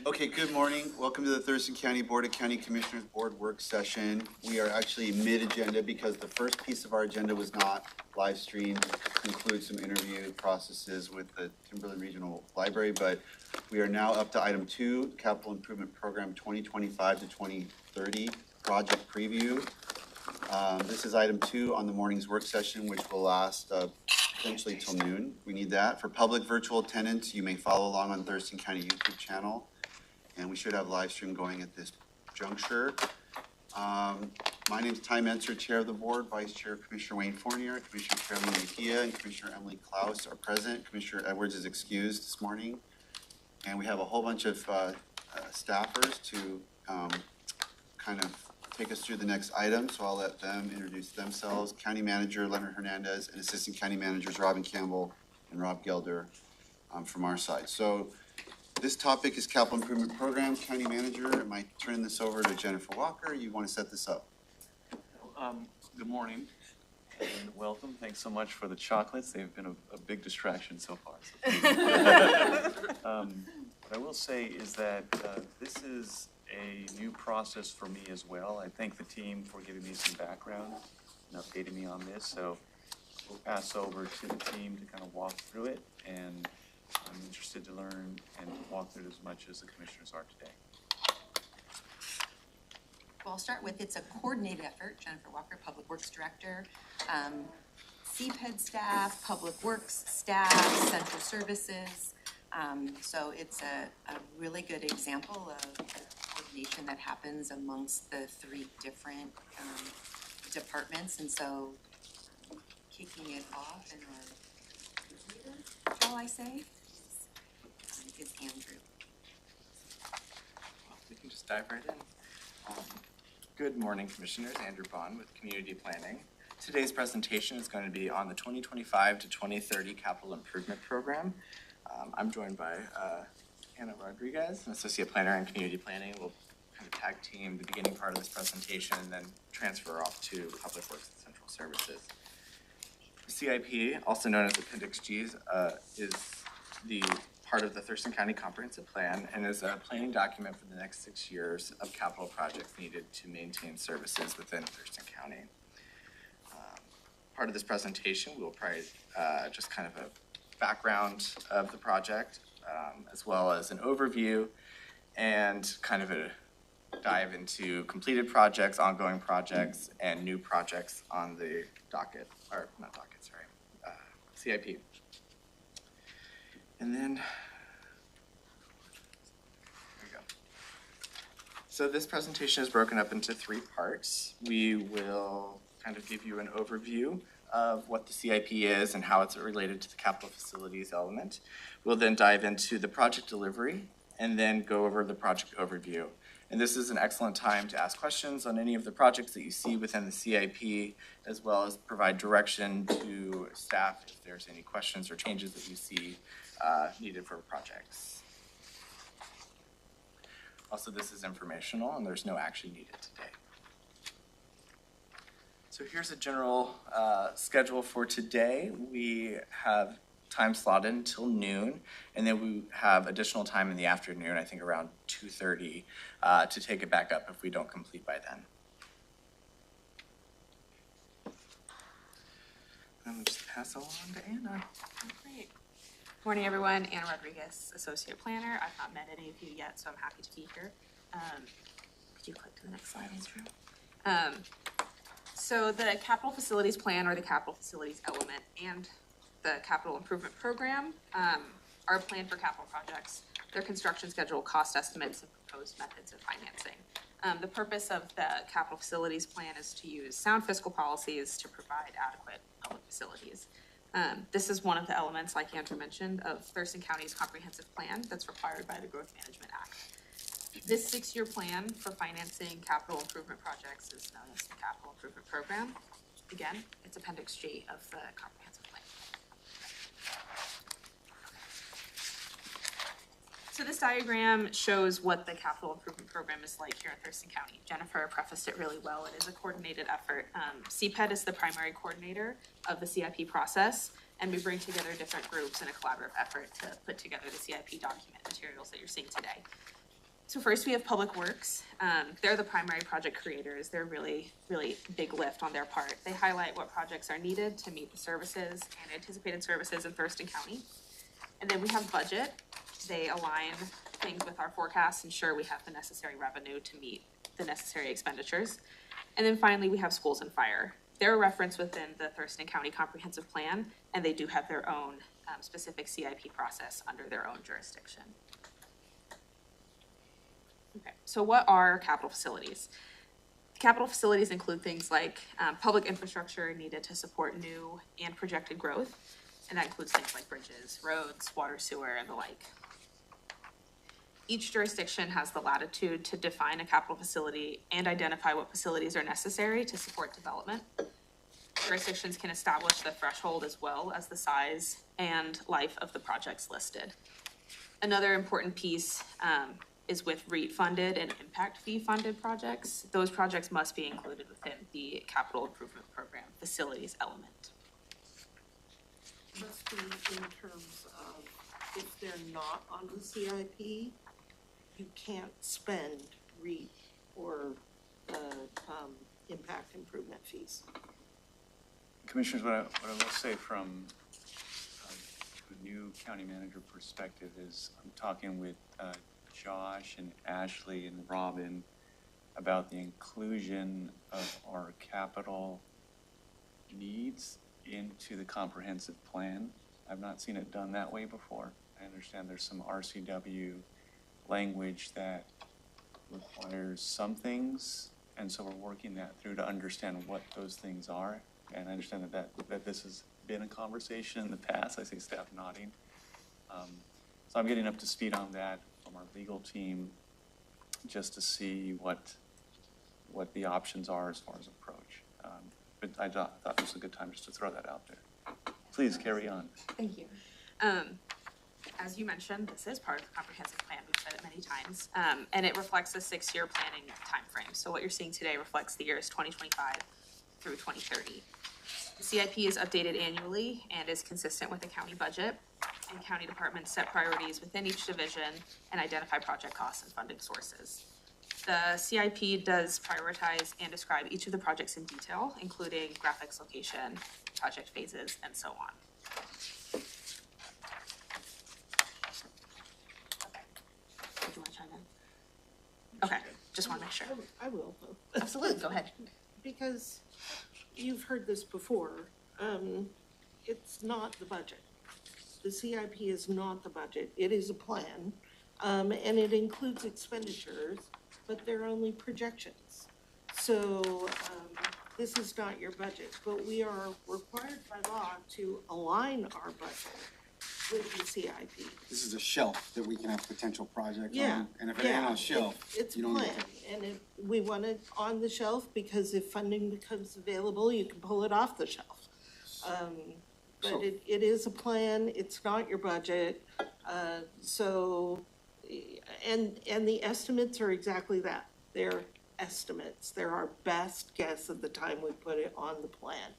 Okay, good morning. Welcome to the Thurston County Board of County Commissioners Board Work Session. We are actually mid-agenda because the first piece of our agenda was not live streamed. It includes some interview processes with the Timberland Regional Library, but we are now up to item 2, Capital Improvement Program 2025 to 2030 Project Preview. This is item 2 on the morning's work session, which will last potentially till noon. We need that. For public virtual attendance, you may follow along on Thurston County YouTube channel. And we should have live stream going at this juncture. My name is Ty Menser, Chair of the Board. Vice Chair Commissioner Wayne Fournier, Commissioner Carolyn Mejia, and Commissioner Emily Klaus are present. Commissioner Edwards is excused this morning. And we have a whole bunch of staffers to kind of take us through the next item, so I'll let them introduce themselves. County Manager Leonard Hernandez and Assistant County Managers Robin Campbell and Rob Gelder from our side. So this topic is Capital Improvement Program. County Manager, am I turning this over to Jennifer Walker? You want to set this up? Good morning and welcome. Thanks so much for the chocolates. They've been a big distraction so far. What I will say is that this is a new process for me as well. I thank the team for giving me some background and updating me on this. So we'll pass over to the team to kind of walk through it, and I'm interested to learn and walk through it as much as the commissioners are today. Well, I'll start with, it's a coordinated effort. Jennifer Walker, Public Works Director, CPED staff, Public Works staff, Central Services. So it's a really good example of the coordination that happens amongst the 3 different departments. And so kicking it off in our leader, shall I say, is Andrew. Well, we can just dive right in. Good morning, Commissioners. Andrew Bond with Community Planning. Today's presentation is going to be on the 2025 to 2030 Capital Improvement Program. I'm joined by Anna Rodriguez, an Associate Planner in Community Planning. We'll kind of tag team the beginning part of this presentation and then transfer off to Public Works and Central Services. CIP, also known as Appendix G, is the part of the Thurston County Comprehensive Plan and is a planning document for the next 6 years of capital projects needed to maintain services within Thurston County. Part of this presentation, we will probably just kind of a background of the project, as well as an overview and kind of a dive into completed projects, ongoing projects, and new projects on the docket, or not docket, sorry, CIP. And then, there we go. So this presentation is broken up into 3 parts. We will kind of give you an overview of what the CIP is and how it's related to the capital facilities element. We'll then dive into the project delivery and then go over the project overview. And this is an excellent time to ask questions on any of the projects that you see within the CIP, as well as provide direction to staff if there's any questions or changes that you see needed for projects. Also, this is informational and there's no action needed today. So here's a general schedule for today. We have time slotted until noon, and then we have additional time in the afternoon, I think around 2:30, to take it back up if we don't complete by then. I'm going to just pass along to Anna. Great. Morning, everyone. Anna Rodriguez, Associate Planner. I've not met any of you yet, so I'm happy to be here. Could you click to the next slide, Andrew? So the Capital Facilities Plan, or the Capital Facilities Element, and the Capital Improvement Program are planned for capital projects, their construction schedule, cost estimates, and proposed methods of financing. The purpose of the Capital Facilities Plan is to use sound fiscal policies to provide adequate public facilities. This is one of the elements, like Andrew mentioned, of Thurston County's comprehensive plan that's required by the Growth Management Act. This 6-year plan for financing capital improvement projects is known as the Capital Improvement Program. Again, it's Appendix G of the comprehensive plan. So this diagram shows what the Capital Improvement Program is like here in Thurston County. Jennifer prefaced it really well. It is a coordinated effort. CPED is the primary coordinator of the CIP process, and we bring together different groups in a collaborative effort to put together the CIP document materials that you're seeing today. So first we have Public Works. They're the primary project creators. They're really big lift on their part. They highlight what projects are needed to meet the services and anticipated services in Thurston County. And then we have Budget. They align things with our forecasts, ensure we have the necessary revenue to meet the necessary expenditures. And then finally, we have Schools and Fire. They're a reference within the Thurston County Comprehensive Plan, and they do have their own specific CIP process under their own jurisdiction. Okay, so what are capital facilities? Capital facilities include things like public infrastructure needed to support new and projected growth, and that includes things like bridges, roads, water, sewer, and the like. Each jurisdiction has the latitude to define a capital facility and identify what facilities are necessary to support development. Jurisdictions can establish the threshold as well as the size and life of the projects listed. Another important piece is with REIT-funded and impact fee-funded projects. Those projects must be included within the capital improvement program facilities element. Must be in terms of if they're not on the CIP, you can't spend REIT or impact improvement fees. Commissioners, what I will say from a new county manager perspective is I'm talking with Josh and Ashley and Robin about the inclusion of our capital needs into the comprehensive plan. I've not seen it done that way before. I understand there's some RCW language that requires some things, and so we're working that through to understand what those things are. And I understand that this has been a conversation in the past. I see staff nodding. So I'm getting up to speed on that from our legal team just to see what the options are as far as approach. But I thought this was a good time just to throw that out there. Please carry on. Thank you. As you mentioned, this is part of the comprehensive plan. We've said it many times, and it reflects a 6-year planning timeframe. So what you're seeing today reflects the years 2025 through 2030. The CIP is updated annually and is consistent with the county budget, and county departments set priorities within each division and identify project costs and funding sources. The CIP does prioritize and describe each of the projects in detail, including graphics, location, project phases, and so on. Do you want to chime in? Okay, just want to make sure. I will, Absolutely, go ahead. because you've heard this before. It's not the budget. The CIP is not the budget. It is a plan, and it includes expenditures, but they're only projections. So this is not your budget, but we are required by law to align our budget with the CIP. This is a shelf that we can have potential projects Yeah, on, and if it ain't on a shelf, It's you a don't plan, and we want it on the shelf because if funding becomes available, you can pull it off the shelf. But So- it is a plan, it's not your budget, so, and the estimates are exactly that. They're estimates, they're our best guess at the time we put it on the plan.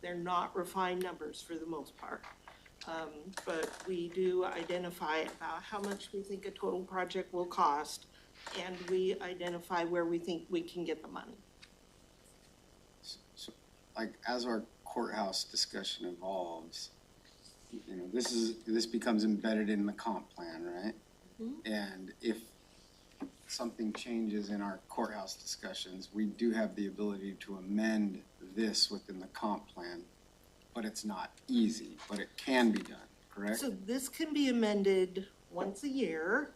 They're not refined numbers for the most part. But we do identify about how much we think a total project will cost, and we identify where we think we can get the money. So, like, as our courthouse discussion evolves, you know, this becomes embedded in the comp plan, right? And if something changes in our courthouse discussions, we do have the ability to amend this within the comp plan, but it's not easy, but it can be done, correct? So this can be amended once a year,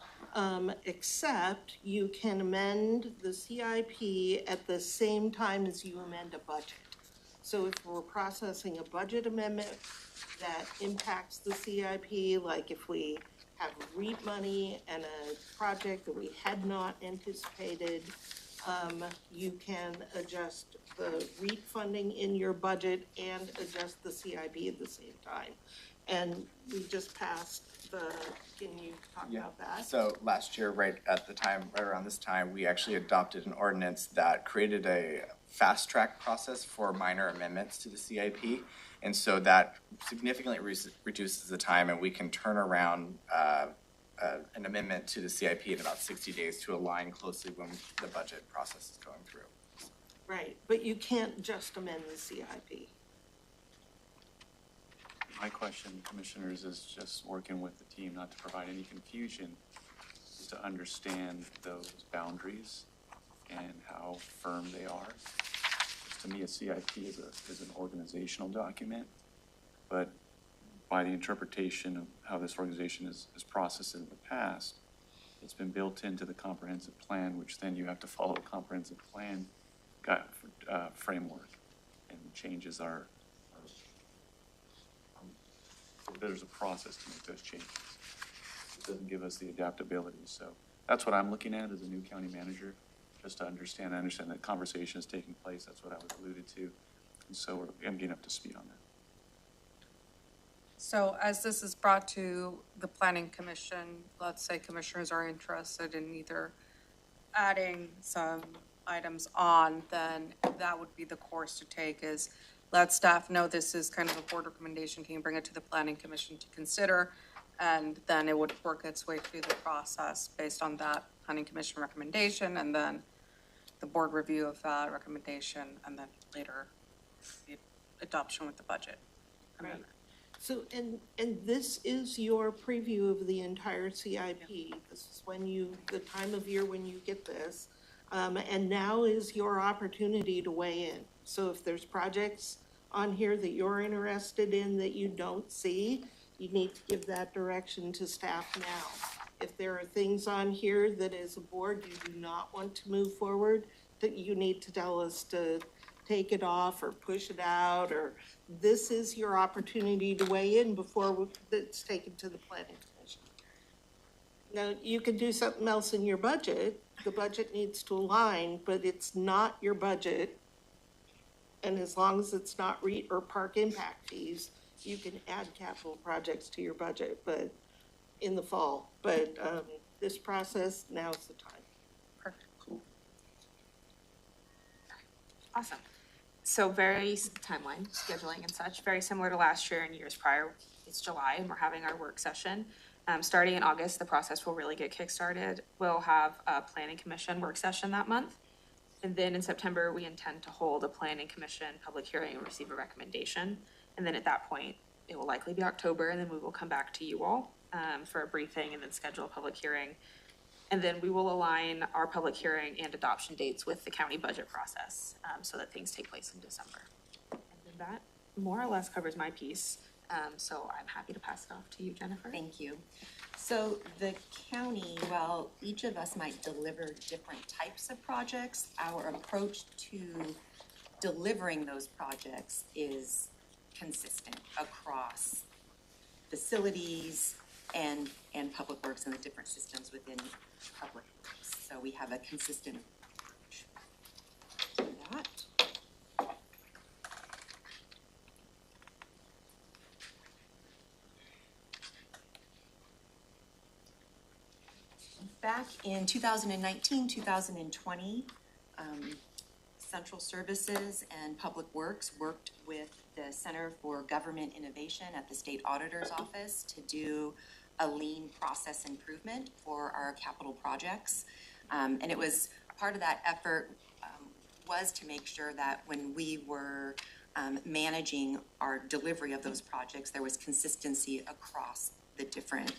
except you can amend the CIP at the same time as you amend a budget. So if we're processing a budget amendment that impacts the CIP, like if we have REIT money and a project that we had not anticipated, you can adjust the REIT funding in your budget and adjust the CIP at the same time. And we just passed can you talk about that? So last year, right around this time, we actually adopted an ordinance that created a fast track process for minor amendments to the CIP. And so that significantly reduces the time, and we can turn around an amendment to the CIP in about 60 days to align closely when the budget process is going through. Right, but you can't just amend the CIP. My question, commissioners, is just working with the team, not to provide any confusion, is to understand those boundaries and how firm they are. To me, a CIP is an organizational document, but by the interpretation of how this organization is processed in the past, it's been built into the comprehensive plan, which then you have to follow the comprehensive plan framework, and changes are there's a process to make those changes. It doesn't give us the adaptability, so that's what I'm looking at as a new county manager, just to understand. I understand that conversation is taking place. That's what I was alluded to, and so I'm getting up to speed on that. So as this is brought to the planning commission, let's say commissioners are interested in either adding some items on, then that would be the course to take, is let staff know this is kind of a board recommendation, can you bring it to the planning commission to consider? And then it would work its way through the process based on that planning commission recommendation, and then the board review of that recommendation, and then later the adoption with the budget amendment. So, and this is your preview of the entire CIP. This is when the time of year when you get this. And now is your opportunity to weigh in. So if there's projects on here that you're interested in that you don't see, you need to give that direction to staff now. If there are things on here that as a board you do not want to move forward, that you need to tell us to take it off or push it out, or this is your opportunity to weigh in before it's taken to the planning commission. Now, you can do something else in your budget. The budget needs to align, but it's not your budget. And as long as it's not or park impact fees, you can add capital projects to your budget, but in the fall. But this process, now's the time. Perfect. Cool. Awesome. So very timeline, scheduling and such, very similar to last year and years prior. It's July and we're having our work session. Starting in August, the process will really get kickstarted. We'll have a planning commission work session that month. And then in September, we intend to hold a planning commission public hearing and receive a recommendation. And then at that point, it will likely be October, and then we will come back to you all for a briefing and then schedule a public hearing. And then we will align our public hearing and adoption dates with the county budget process so that things take place in December. And then that more or less covers my piece. So I'm happy to pass it off to you, Jennifer. Thank you. So the county, while each of us might deliver different types of projects, our approach to delivering those projects is consistent across facilities and public works and the different systems within public works. So we have a consistent approach to that. Back in 2019, 2020, Central Services and Public Works worked with the Center for Government Innovation at the State Auditor's Office to do a lean process improvement for our capital projects. And it was part of that effort was to make sure that when we were managing our delivery of those projects, there was consistency across the different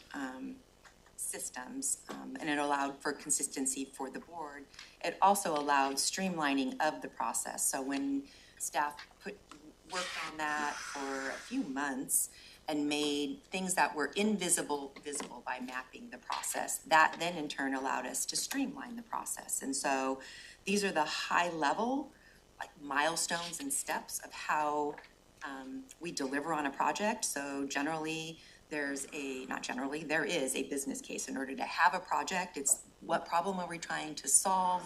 systems, and it allowed for consistency for the board. It also allowed streamlining of the process. So when staff worked on that for a few months and made things that were visible by mapping the process, that then in turn allowed us to streamline the process. And so these are the high level milestones and steps of how we deliver on a project. So generally, there is a business case. In order to have a project, it's what problem are we trying to solve,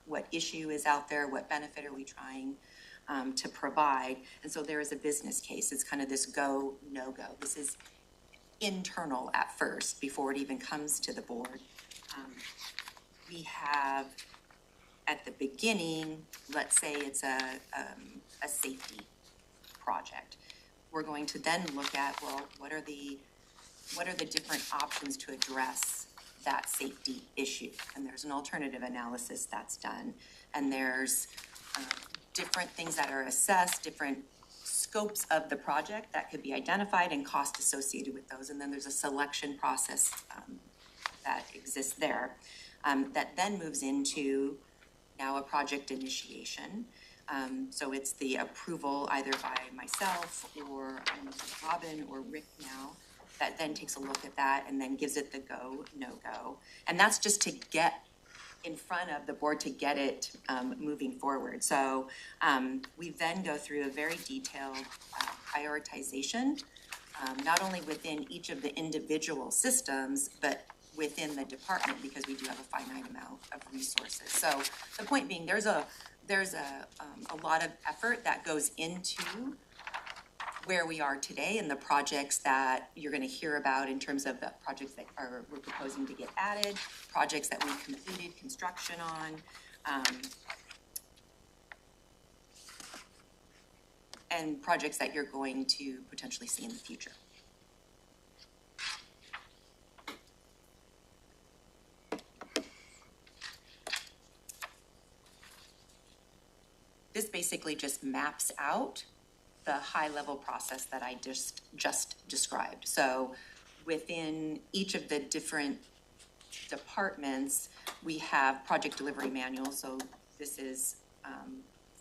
what issue is out there, what benefit are we trying to provide. And so there is a business case. It's kind of this go, no go. This is internal at first before it even comes to the board. We have at the beginning, let's say it's a safety project. We're going to then look at, well, what are the different options to address that safety issue. And there's an alternative analysis that's done. And there's different things that are assessed, different scopes of the project that could be identified and cost associated with those. And then there's a selection process that exists there that then moves into now a project initiation. So it's the approval either by myself or Robin or Rick now that then takes a look at that and then gives it the go, no-go. And that's just to get in front of the board to get it moving forward. So we then go through a very detailed prioritization, not only within each of the individual systems, but within the department, because we do have a finite amount of resources. So the point being, there's a lot of effort that goes into where we are today and the projects that you're gonna hear about in terms of the projects that we're proposing to get added, projects that we've completed construction on, and projects that you're going to potentially see in the future. This basically just maps out the high-level process that I just described. So within each of the different departments, we have project delivery manuals. So this is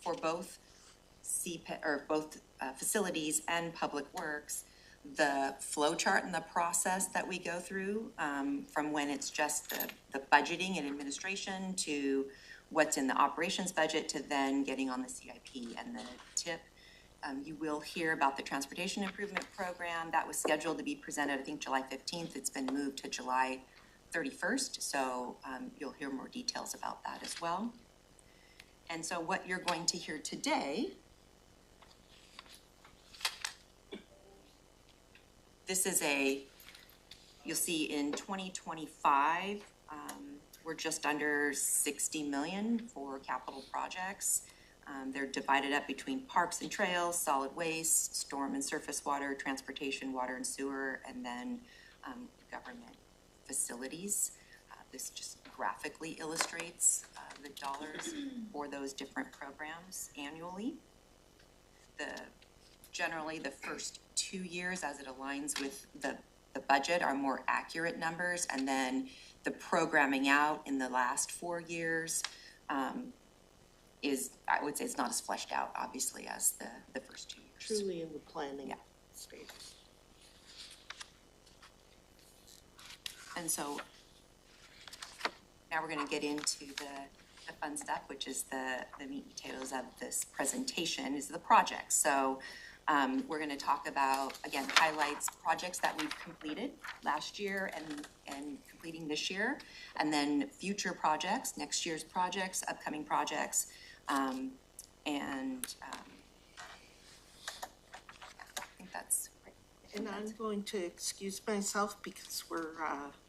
for both facilities and public works, the flow chart and the process that we go through from when it's just the budgeting and administration to what's in the operations budget to then getting on the CIP and the TIP. You will hear about the Transportation Improvement Program. That was scheduled to be presented, I think, July 15th. It's been moved to July 31st, so you'll hear more details about that as well. And so what you're going to hear today, this is you'll see in 2025, we're just under 60 million for capital projects. They're divided up between parks and trails, solid waste, storm and surface water, transportation, water and sewer, and then government facilities. This just graphically illustrates the dollars for those different programs annually. Generally, the first 2 years, as it aligns with the budget, are more accurate numbers, and then the programming out in the last 4 years is, I would say, it's not as fleshed out, obviously, as the first 2 years. Truly in the planning stage. And so now we're going to get into the fun stuff, which is the meat and potatoes of this presentation, is the projects. So we're going to talk about, again, highlights, projects that we've completed last year and completing this year, and then future projects, next year's projects, upcoming projects, I think that's great. And I'm going to excuse myself because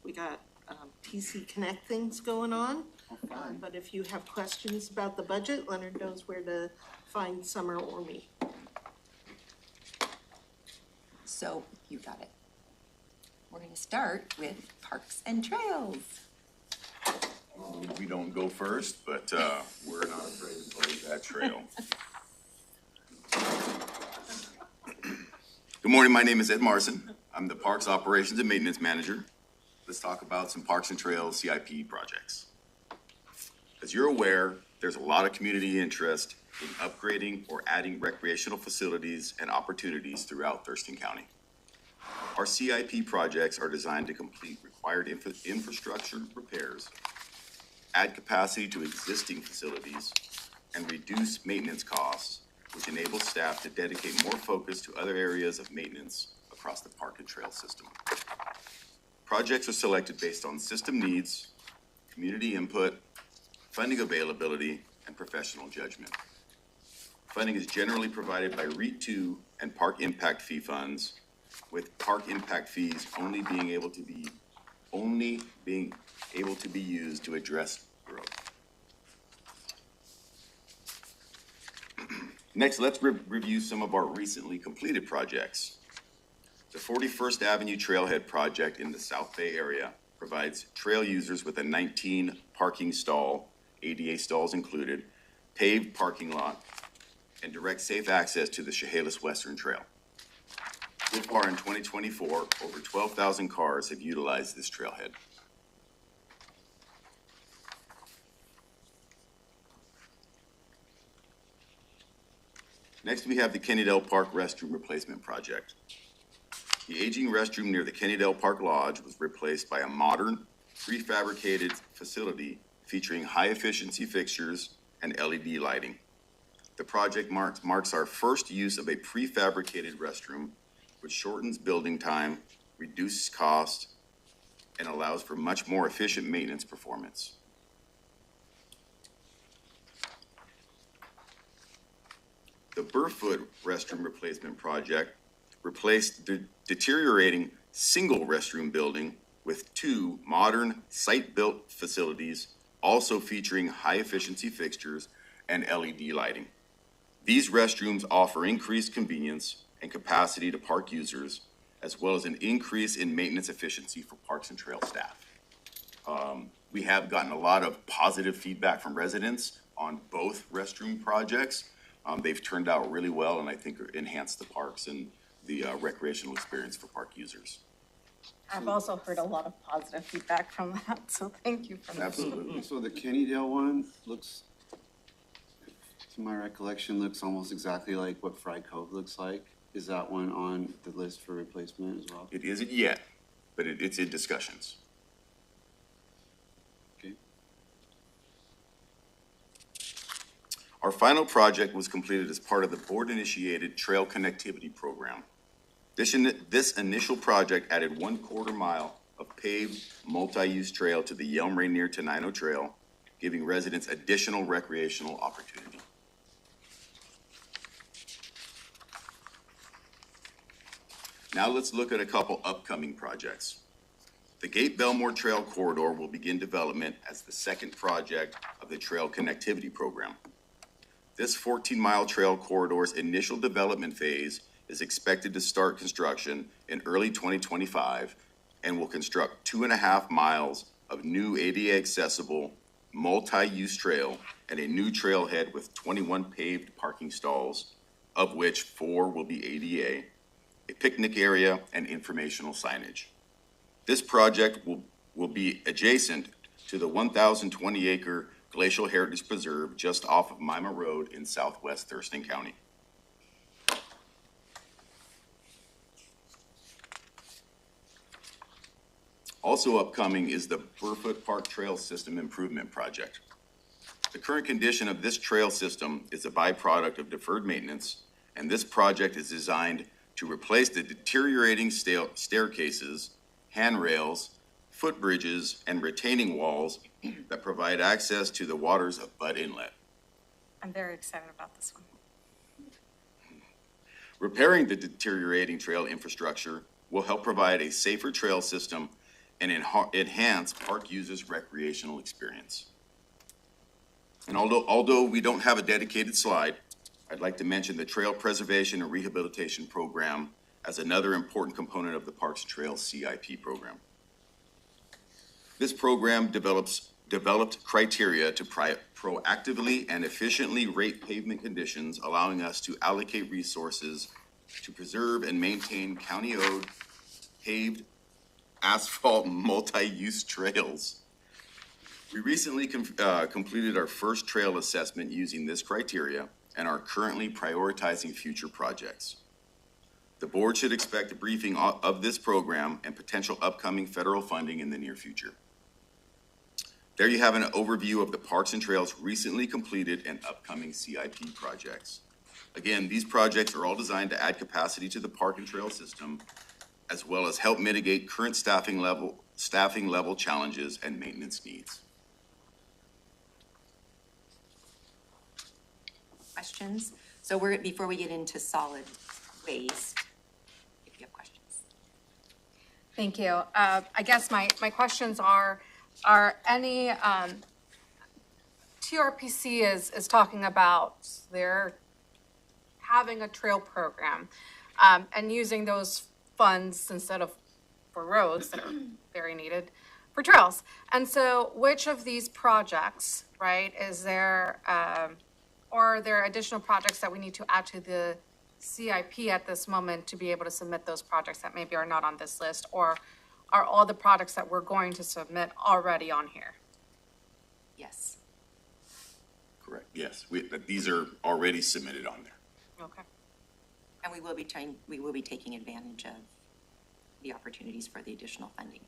we got TC Connect things going on. But if you have questions about the budget, Leonard knows where to find Summer or me. So you got it. We're going to start with Parks and Trails. We don't go first, but we're not afraid to blaze that trail. Good morning, my name is Ed Marson. I'm the Parks Operations and Maintenance Manager. Let's talk about some Parks and Trails CIP projects. As you're aware, there's a lot of community interest in upgrading or adding recreational facilities and opportunities throughout Thurston County. Our CIP projects are designed to complete required infrastructure repairs, add capacity to existing facilities, and reduce maintenance costs, which enables staff to dedicate more focus to other areas of maintenance across the park and trail system. Projects are selected based on system needs, community input, funding availability, and professional judgment. Funding is generally provided by REIT 2 and Park Impact Fee funds, with Park Impact fees only being able to be used to address growth. Next, let's review some of our recently completed projects. The 41st Avenue Trailhead project in the South Bay area provides trail users with a 19 parking stall, ADA stalls included, paved parking lot, and direct safe access to the Chehalis Western Trail. So far in 2024, over 12,000 cars have utilized this trailhead. Next, we have the Kennydale Park Restroom Replacement Project. The aging restroom near the Kennydale Park Lodge was replaced by a modern, prefabricated facility featuring high-efficiency fixtures and LED lighting. The project marks our first use of a prefabricated restroom, which shortens building time, reduces cost, and allows for much more efficient maintenance performance. The Burfoot Restroom Replacement Project replaced the deteriorating single restroom building with two modern site-built facilities, also featuring high-efficiency fixtures and LED lighting. These restrooms offer increased convenience and capacity to park users, as well as an increase in maintenance efficiency for Parks and Trail staff. We have gotten a lot of positive feedback from residents on both restroom projects. They've turned out really well, and I think enhanced the parks and the recreational experience for park users. I've also heard a lot of positive feedback from that, so thank you for that. Absolutely. So the Kennydale one looks, to my recollection, looks almost exactly like what Fry Cove looks like. Is that one on the list for replacement as well? It isn't yet, but it's in discussions. Okay. Our final project was completed as part of the board-initiated trail connectivity program. This initial project added 1/4 mile of paved multi-use trail to the Yelm Rainier Tenino Trail, giving residents additional recreational opportunity. Now let's look at a couple upcoming projects. The Gate Belmore Trail Corridor will begin development as the second project of the trail connectivity program. This 14-mile trail corridor's initial development phase is expected to start construction in early 2025 and will construct 2.5 miles of new ADA accessible multi-use trail and a new trailhead with 21 paved parking stalls, of which 4 will be ADA, a picnic area, and informational signage. This project will be adjacent to the 1,020-acre Glacial Heritage Preserve just off of Mima Road in southwest Thurston County. Also upcoming is the Burfoot Park Trail System Improvement Project. The current condition of this trail system is a byproduct of deferred maintenance, and this project is designed to replace the deteriorating staircases, handrails, footbridges, and retaining walls that provide access to the waters of Butt Inlet. I'm very excited about this one. Repairing the deteriorating trail infrastructure will help provide a safer trail system and enhance park users' recreational experience. And although we don't have a dedicated slide, I'd like to mention the Trail Preservation and Rehabilitation Program as another important component of the Parks and Trails CIP program. This program developed criteria to proactively and efficiently rate pavement conditions, allowing us to allocate resources to preserve and maintain county-owned paved asphalt multi-use trails. We recently completed our first trail assessment using this criteria and are currently prioritizing future projects. The board should expect a briefing of this program and potential upcoming federal funding in the near future. There you have an overview of the Parks and Trails recently completed and upcoming CIP projects. Again, these projects are all designed to add capacity to the park and trail system, as well as help mitigate current staffing level challenges and maintenance needs. Questions? So before we get into solid waste, if you have questions. Thank you. I guess my questions are any, TRPC is talking about their having a trail program, and using those funds instead of for roads that are very needed for trails. And so which of these projects, right, is there, or are there additional projects that we need to add to the CIP at this moment to be able to submit those projects that maybe are not on this list? Or are all the projects that we're going to submit already on here? Yes. Correct, yes. These are already submitted on there. Okay. And we will be taking advantage of the opportunities for the additional funding.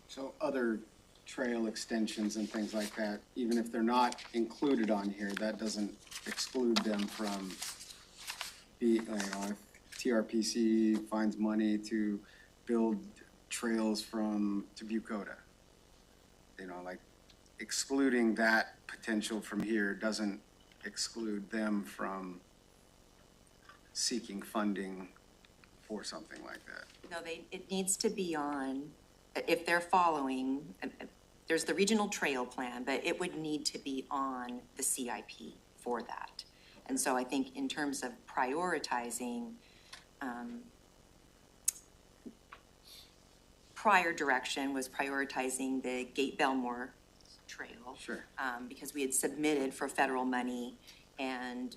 So other trail extensions and things like that, even if they're not included on here, that doesn't exclude them from if TRPC finds money to build trails to Bucota. Like excluding that potential from here doesn't exclude them from seeking funding for something like that. No, it needs to be on, if they're following, there's the regional trail plan, but it would need to be on the CIP for that. And so I think in terms of prioritizing, prior direction was prioritizing the Gate Belmore Trail. Sure. Because we had submitted for federal money and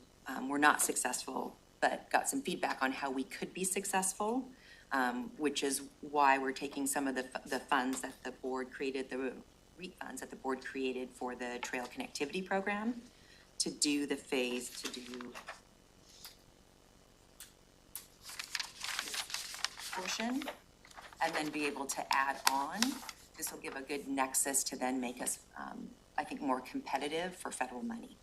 were not successful, but got some feedback on how we could be successful, which is why we're taking some of the funds that the board created, the refunds that the board created for the trail connectivity program to do the phase, to do this portion, and then be able to add on. This will give a good nexus to then make us, I think, more competitive for federal money.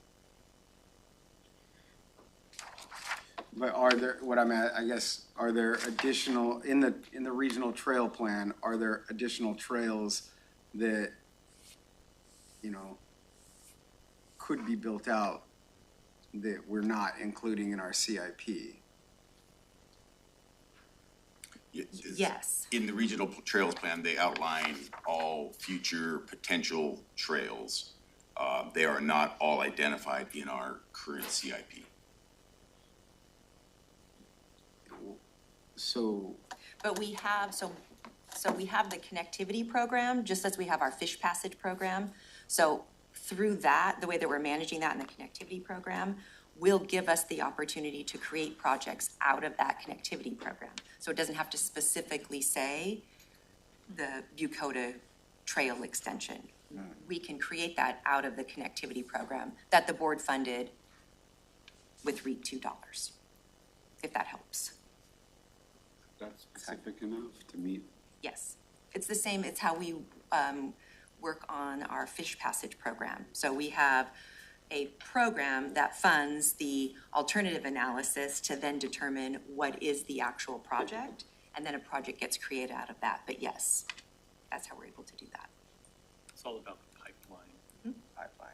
But are there, what I'm at, I guess, are there additional, in the regional trail plan, are there additional trails that, could be built out that we're not including in our CIP? Yes. In the regional trails plan, they outline all future potential trails. They are not all identified in our current CIP. So, But we have, so we have the connectivity program, just as we have our fish passage program. So through that, the way that we're managing that in the connectivity program will give us the opportunity to create projects out of that connectivity program. So it doesn't have to specifically say the Bucota Trail extension. We can create that out of the connectivity program that the board funded with REAP $2, if that helps. That's specific enough to meet? Yes, it's the same, it's how we work on our fish passage program. So we have a program that funds the alternative analysis to then determine what is the actual project, and then a project gets created out of that. But yes, that's how we're able to do that. It's all about the pipeline. Pipeline.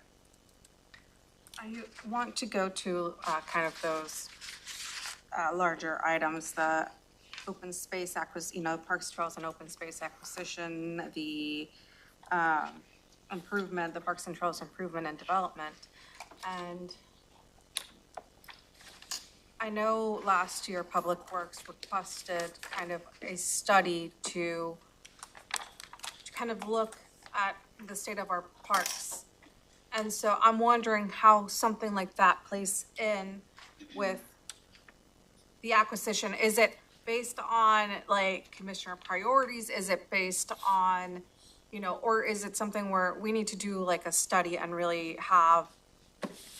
I want to go to kind of those larger items, the open space parks, trails and open space acquisition, the improvement, the parks and trails improvement and development. And I know last year Public Works requested kind of a study to kind of look at the state of our parks. And so I'm wondering how something like that plays in with the acquisition. Is it based on like commissioner priorities? Is it based on, or is it something where we need to do like a study and really have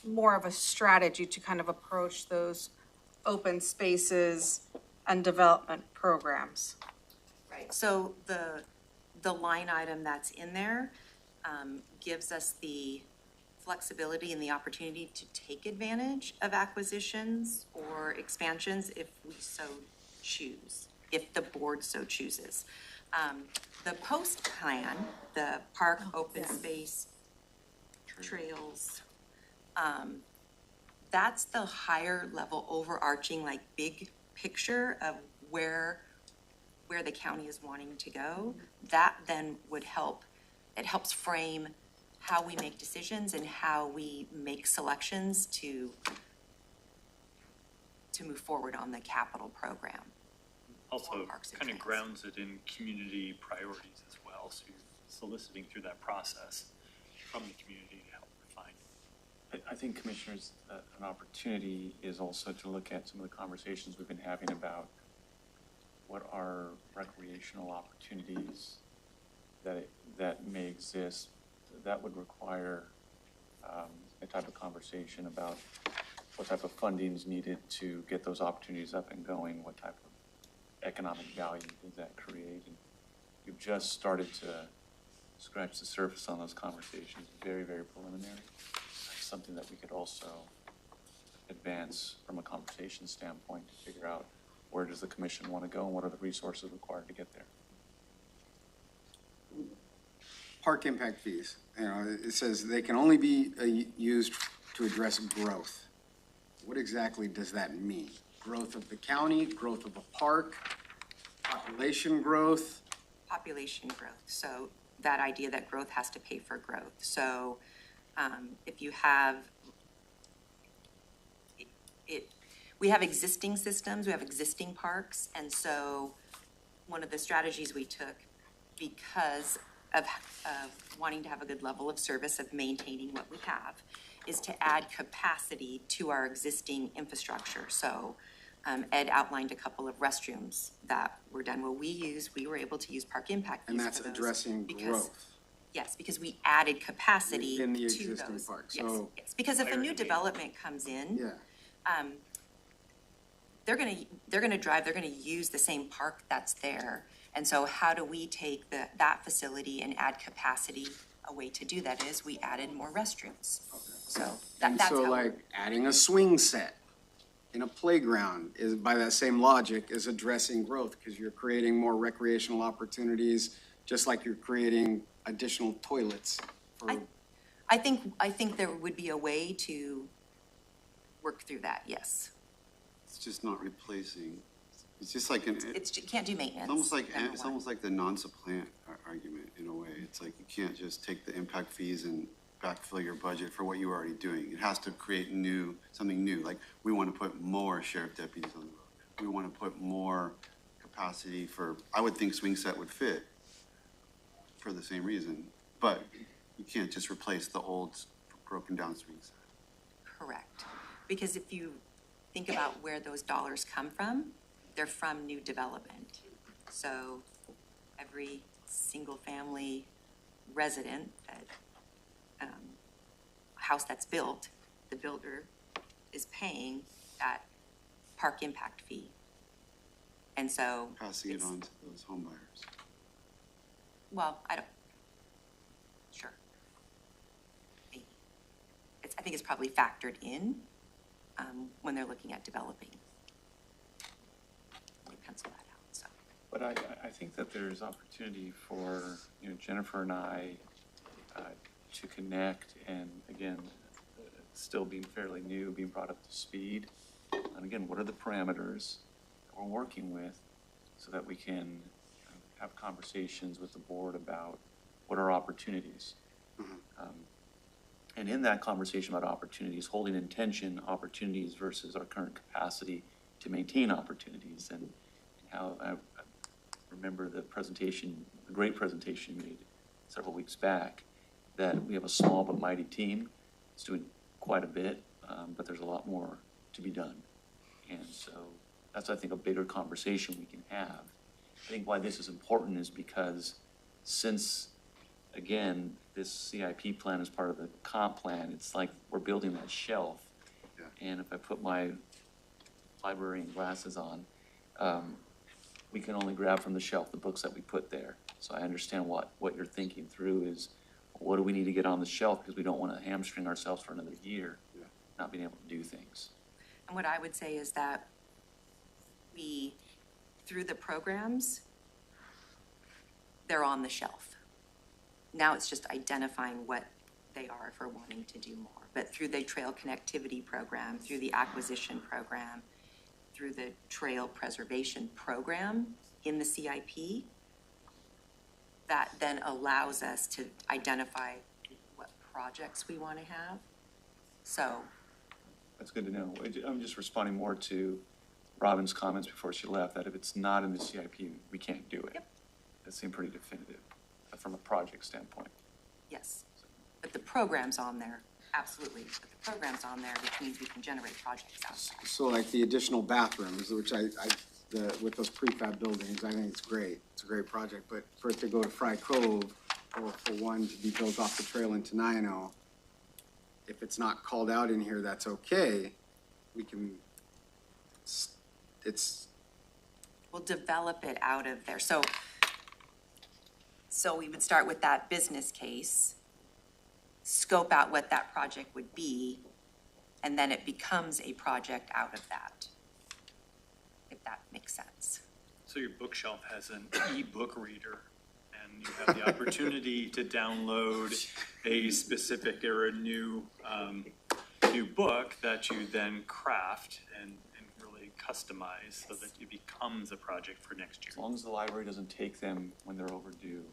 more of a strategy to kind of approach those open spaces and development programs? Right, so the line item that's in there gives us the flexibility and the opportunity to take advantage of acquisitions or expansions if we so choose, if the board so chooses. The post plan, the park open space trails, that's the higher level overarching, like big picture of where the county is wanting to go. That then would help, it helps frame how we make decisions and how we make selections to move forward on the capital program. also parks and kind of trails. grounds it in community priorities as well, so you're soliciting through that process from the community to help refine. I think, Commissioners, an opportunity is also to look at some of the conversations we've been having about what are recreational opportunities that may exist. That would require a type of conversation about what type of funding is needed to get those opportunities up and going, what type of economic value does that create? And we've just started to scratch the surface on those conversations, very, very preliminary. Something that we could also advance from a conversation standpoint to figure out where does the commission want to go and what are the resources required to get there. Park impact fees, it says they can only be used to address growth. What exactly does that mean? Growth of the county, growth of a park, population growth? Population growth, so that idea that growth has to pay for growth. So if you have we have existing systems, we have existing parks, and so one of the strategies we took because of wanting to have a good level of service, of maintaining what we have, is to add capacity to our existing infrastructure. So Ed outlined a couple of restrooms that were done. Well, we were able to use park impact fees And that's for those addressing growth. Yes, because we added capacity Within the to existing those. park, Yes, so- yes, because if a new development comes in, Yeah, they're gonna use the same park that's there. And so how do we take that facility and add capacity? A way to do that is we added more restrooms. So and that's so how. like adding a swing set in a playground is, by that same logic, is addressing growth, because you're creating more recreational opportunities, just like you're creating additional toilets for. I think there would be a way to work through that, yes. It's just not replacing. It's just like You can't do maintenance. It's almost like the non-supplant argument in a way. It's like you can't just take the impact fees and backfill your budget for what you're already doing. It has to create something new. Like, we want to put more sheriff deputies on the road. We want to put more capacity for, I would think swing set would fit for the same reason. But you can't just replace the old broken down swing set. Correct. Because if you think about where those dollars come from, they're from new development. So every single family resident that, house that's built, the builder is paying that park impact fee. And so. Passing it on to those home buyers. Well, sure. Maybe. I think it's probably factored in, when they're looking at developing. Let me pencil that out, so. But I think that there's opportunity for, Jennifer and I to connect and, again, still being fairly new, being brought up to speed. And again, what are the parameters that we're working with so that we can have conversations with the board about what are opportunities. And in that conversation about opportunities, holding in tension opportunities versus our current capacity to maintain opportunities. And how I remember the great presentation you made several weeks back, that we have a small but mighty team. It's doing quite a bit, but there's a lot more to be done. And so that's, I think, a bigger conversation we can have. I think why this is important is because since, again, this CIP plan is part of the comp plan, it's like we're building that shelf. Yeah. And if I put my librarian glasses on, we can only grab from the shelf the books that we put there. So I understand what you're thinking through is, what do we need to get on the shelf, because we don't want to hamstring ourselves for another year, not being able to do things. And what I would say is that through the programs, they're on the shelf. Now it's just identifying what they are if we're wanting to do more. But through the trail connectivity program, through the acquisition program, through the trail preservation program in the CIP, that then allows us to identify what projects we want to have. So. That's good to know. I'm just responding more to Robin's comments before she left, that if it's not in the CIP, we can't do it. Yep. That seemed pretty definitive from a project standpoint. Yes, but the program's on there, absolutely, but the program's on there, which means we can generate projects out of that. So like the additional bathrooms, which with those prefab buildings, I think it's great. It's a great project, but for it to go to Fry Cove or for one to be built off the trail into Tenino, if it's not called out in here, that's okay. We can, We'll develop it out of there, so we would start with that business case, scope out what that project would be, and then it becomes a project out of that, if that makes sense. So your bookshelf has an e-book reader, and you have the opportunity to download a specific or a new book that you then craft and really customize so that it becomes a project for next year. As long as the library doesn't take them when they're overdue.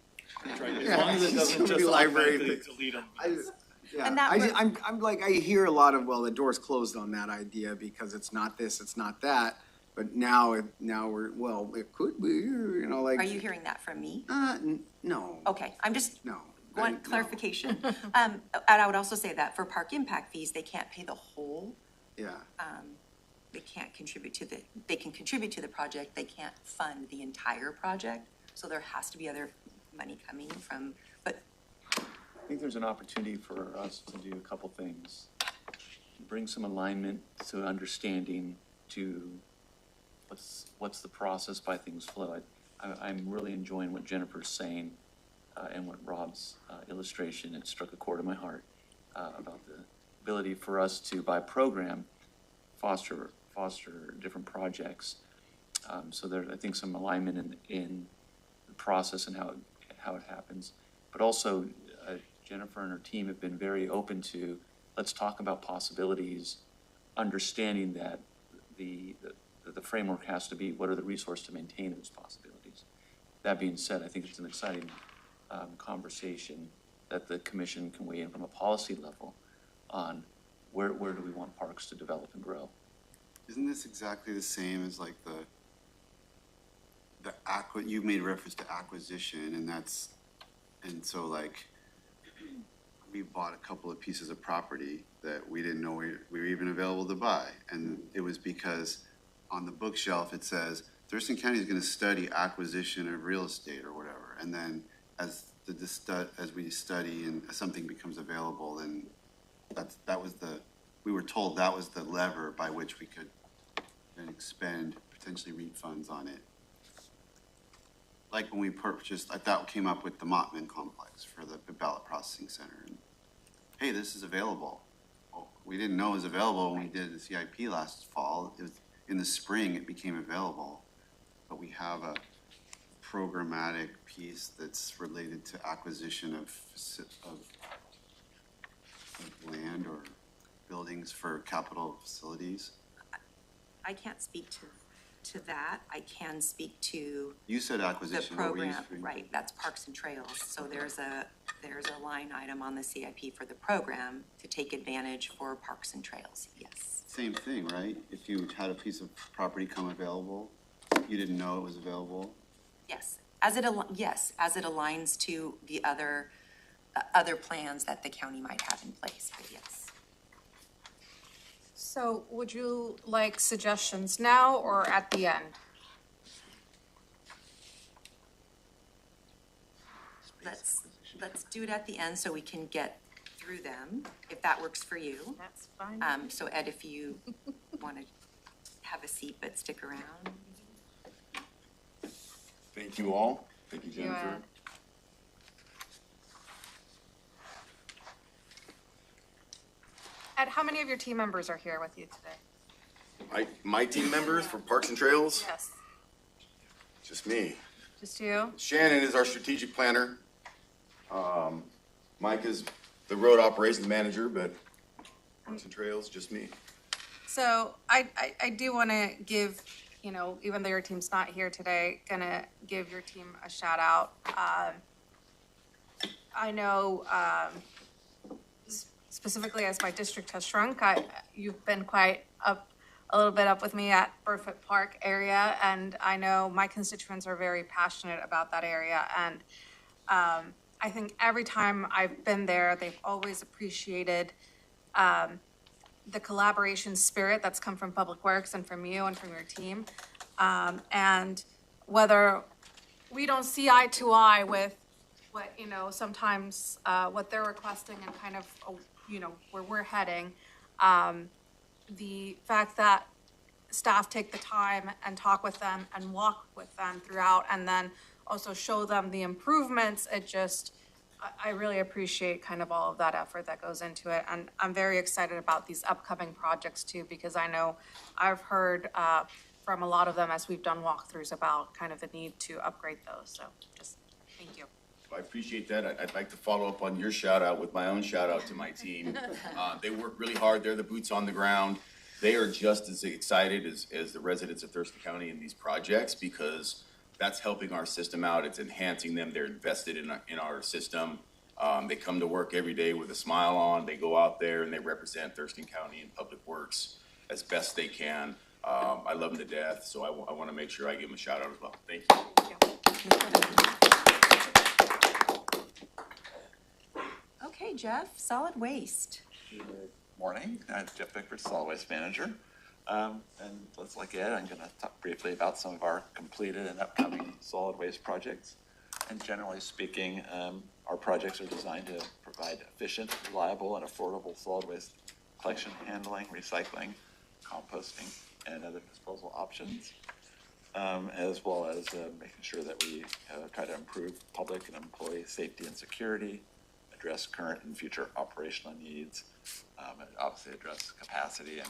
That's right. As long as it doesn't just automatically delete them. yeah, And that was- I'm like, I hear a lot of, well, the door's closed on that idea because it's not this, it's not that. But now it could be, you know, like. Are you hearing that from me? No. Okay, I'm just, No. want clarification. And I would also say that for park impact fees, they can't pay the whole, Yeah. they can't contribute to they can contribute to the project, they can't fund the entire project. So there has to be other money coming from, but I think there's an opportunity for us to do a couple things. Bring some alignment to understanding to what's the process by things flow. I'm really enjoying what Jennifer's saying and what Rob's illustration, it struck a chord in my heart about the ability for us to, by program, foster different projects. So there's, I think, some alignment in the process and how it happens. But also, Jennifer and her team have been very open to, let's talk about possibilities, understanding that the framework has to be, what are the resources to maintain those possibilities? That being said, I think it's an exciting conversation that the commission can weigh in from a policy level on where do we want parks to develop and grow. Isn't this exactly the same as like you made reference to acquisition, and so like, we bought a couple of pieces of property that we didn't know we were even available to buy, and it was because on the bookshelf it says, Thurston County is gonna study acquisition of real estate or whatever, and then as we study and something becomes available, then we were told that was the lever by which we could then expend, potentially REIT funds on it. Like when we purchased, that came up with the Mottman complex for the ballot processing center. And, hey, this is available. Well, we didn't know it was available when we did the CIP last fall. It was in the spring it became available, but we have a programmatic piece that's related to acquisition of land or buildings for capital facilities. I can't speak to that. I can speak to You said the acquisition. What were you program, saying? right, that's Parks and Trails. So there's a line item on the CIP for the program to take advantage for Parks and Trails, yes. Same thing, right? If you had a piece of property come available, you didn't know it was available? Yes, as it aligns to the other plans that the county might have in place, but yes. So would you like suggestions now or at the end? Let's do it at the end so we can get through them, if that works for you. That's fine. So Ed, if you want to have a seat but stick around. Thank you all. Thank you, You, Jennifer. Ed, how many of your team members are here with you today? My team members for Parks and Trails, Yes. just me. Just you? Shannon is our strategic planner. Mike is the road operations manager, but Parks and Trails, just me. So I do want to give, even though your team's not here today, gonna give your team a shout out. I know, specifically as my district has shrunk, you've been quite a little bit up with me at Burfoot Park area, and I know my constituents are very passionate about that area. And I think every time I've been there, they've always appreciated the collaboration spirit that's come from Public Works and from you and from your team. And whether we don't see eye to eye with what, sometimes what they're requesting and kind of, where we're heading, the fact that staff take the time and talk with them and walk with them throughout, and then also show them the improvements, I really appreciate kind of all of that effort that goes into it. And I'm very excited about these upcoming projects too, because I know I've heard from a lot of them as we've done walkthroughs about kind of the need to upgrade those. So just thank you. I appreciate that. I'd like to follow up on your shout out with my own shout out to my team. They work really hard. They're the boots on the ground. They are just as excited as the residents of Thurston County in these projects, because that's helping our system out. It's enhancing them. They're invested in our system. They come to work every day with a smile on. They go out there and they represent Thurston County and Public Works as best they can. I love them to death, so I want to make sure I give them a shout out as well. Thank you. Okay, Jeff, solid waste. Good morning, I'm Jeff Bickford, Solid Waste Manager. And let's look at it. I'm going to talk briefly about some of our completed and upcoming solid waste projects. And generally speaking, our projects are designed to provide efficient, reliable, and affordable solid waste collection, handling, recycling, composting, and other disposal options, as well as making sure that we try to improve public and employee safety and security, address current and future operational needs, and obviously address capacity and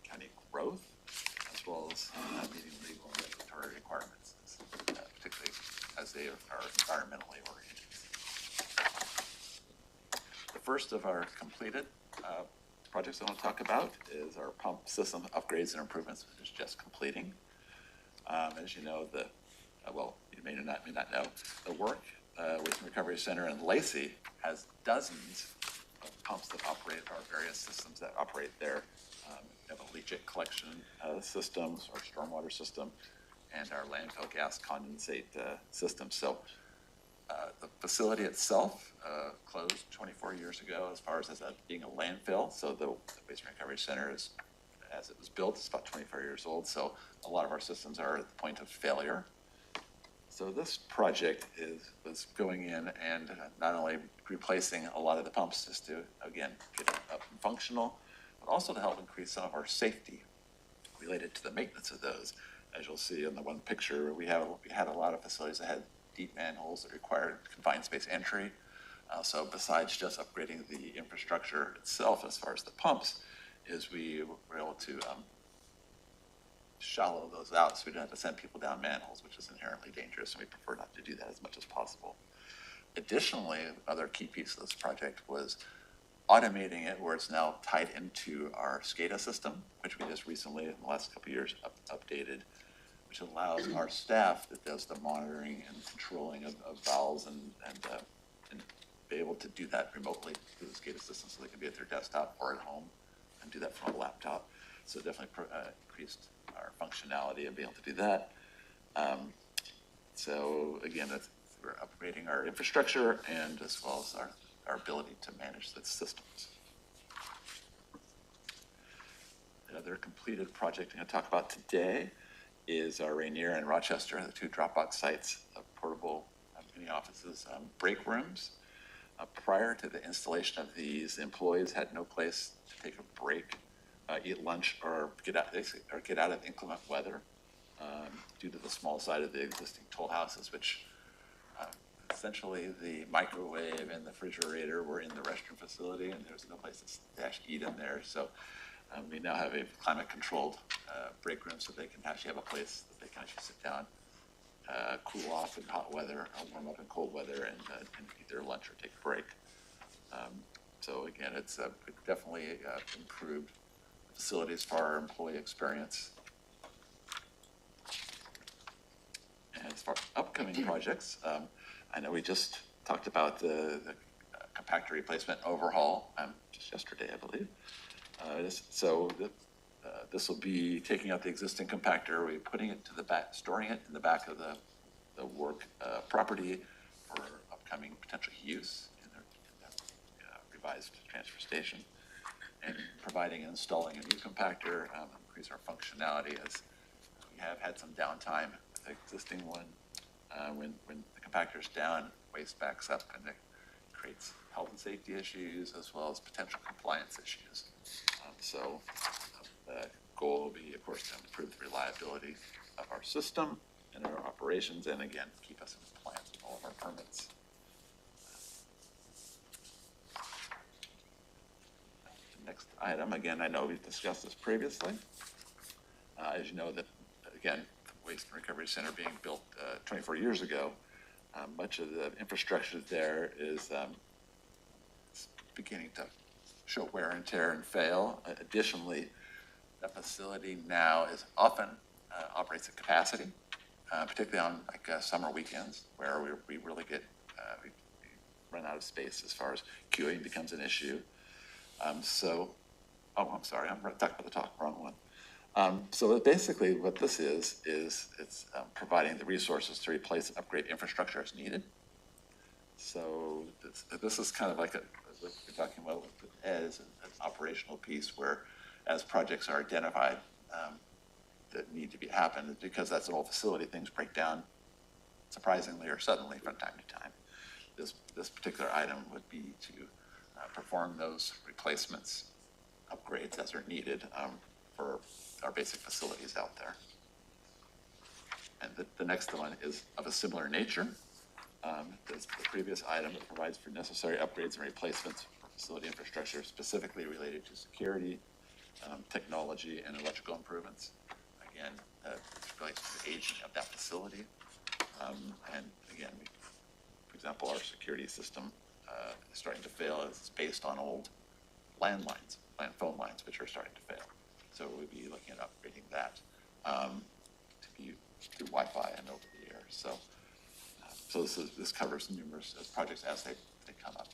county growth, as well as meeting legal and regulatory requirements, particularly as they are environmentally oriented. The first of our completed projects I want to talk about is our pump system upgrades and improvements, which is just completing. As you know, you may not know, the work Waste and Recovery Center in Lacey has dozens of pumps that operate our various systems that operate there. We have a leachate collection systems, our stormwater system, and our landfill gas condensate system. So the facility itself closed 24 years ago as far as being a landfill. So the Waste and Recovery Center is, as it was built, it's about 24 years old. So a lot of our systems are at the point of failure. So this project was going in and not only replacing a lot of the pumps just to, again, get it up and functional, but also to help increase some of our safety related to the maintenance of those. As you'll see in the one picture, we had a lot of facilities that had deep manholes that required confined space entry. So besides just upgrading the infrastructure itself, as far as the pumps, is we were able to shallow those out so we don't have to send people down manholes, which is inherently dangerous, and we prefer not to do that as much as possible. Additionally, another key piece of this project was automating it where it's now tied into our SCADA system, which we just recently, in the last couple of years, updated, which allows our staff that does the monitoring and controlling of valves and be able to do that remotely through the SCADA system, so they can be at their desktop or at home and do that from a laptop. So definitely increased our functionality of being able to do that. So again, we're upgrading our infrastructure and as well as our ability to manage the systems. The other completed project I'm going to talk about today is our Rainier and Rochester, the two Dropbox sites of portable mini offices, break rooms. Prior to the installation of these, employees had no place to take a break, eat lunch, or get out of inclement weather due to the small size of the existing toll houses, which essentially the microwave and the refrigerator were in the restroom facility, and there was no place to actually eat in there. So we now have a climate-controlled break room, so they can actually have a place that they can actually sit down, cool off in hot weather, warm up in cold weather, and eat their lunch or take a break. So again, it's definitely improved facilities for our employee experience. And as far as upcoming projects, I know we just talked about the compactor replacement overhaul just yesterday, I believe. So This will be taking out the existing compactor, we're putting it to the back, storing it in the back of the work property for upcoming potential use in the revised transfer station, and providing and installing a new compactor, increase our functionality as we have had some downtime with the existing one. When the compactor's down, waste backs up and it creates health and safety issues as well as potential compliance issues. The goal will be, of course, to improve the reliability of our system and our operations, and again, keep us in compliance with all of our permits. The next item, again, I know we've discussed this previously. As you know, that, again, the Waste and Recovery Center being built 24 years ago, much of the infrastructure there is beginning to show wear and tear and fail. Additionally, the facility now is often operates at capacity, particularly on summer weekends where we really get we run out of space as far as queuing becomes an issue. I'm sorry, I'm talking about the wrong one. So basically what this is it's providing the resources to replace and upgrade infrastructure as needed. So this is kind of like what we're talking about as an operational piece where as projects are identified that need to be happened, because that's an old facility, things break down surprisingly or suddenly from time to time. This particular item would be to perform those replacements, upgrades as are needed for our basic facilities out there. And the next one is of a similar nature. The previous item that provides for necessary upgrades and replacements for facility infrastructure specifically related to security, technology, and electrical improvements. Again, it relates to the aging of that facility. And again, for example, our security system is starting to fail as it's based on old land phone lines, which are starting to fail. So we'd be looking at upgrading that to be through Wi-Fi and over the air. So this covers numerous projects as they come up.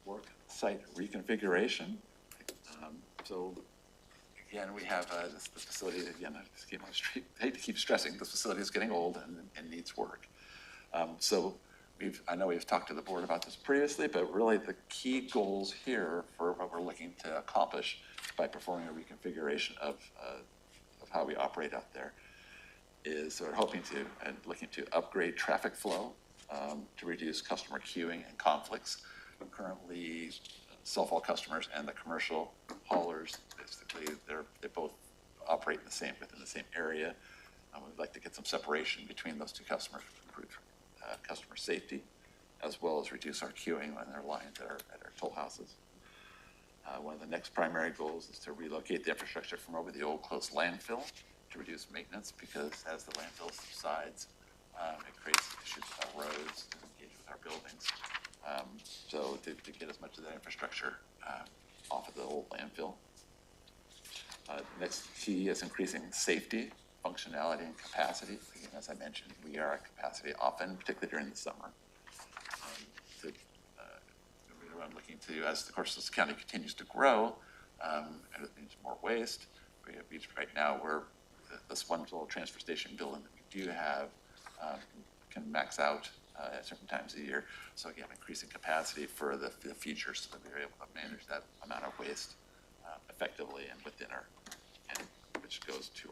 Work site reconfiguration. So again, we have this facility. Again, I hate to keep stressing this facility is getting old and needs work. So I know we've talked to the board about this previously, but really the key goals here for what we're looking to accomplish by performing a reconfiguration of how we operate out there is we're hoping to and looking to upgrade traffic flow to reduce customer queuing and conflicts. Currently, self-haul customers and the commercial haulers, basically, they both operate within the same area. We'd like to get some separation between those two customers to improve customer safety, as well as reduce our queuing on their lines at our toll houses. One of the next primary goals is to relocate the infrastructure from over the old closed landfill to reduce maintenance, because as the landfill subsides, it creates issues with our roads, to engage with our buildings. So to get as much of that infrastructure off of the old landfill. Next key is increasing safety, functionality, and capacity. Again, as I mentioned, we are at capacity often, particularly during the summer. I'm looking to, as the course this county continues to grow, and it needs more waste. We have reached right now where this one little transfer station building that we do have can max out at certain times a year. So again, increasing capacity for the future so that we're able to manage that amount of waste effectively and within which goes to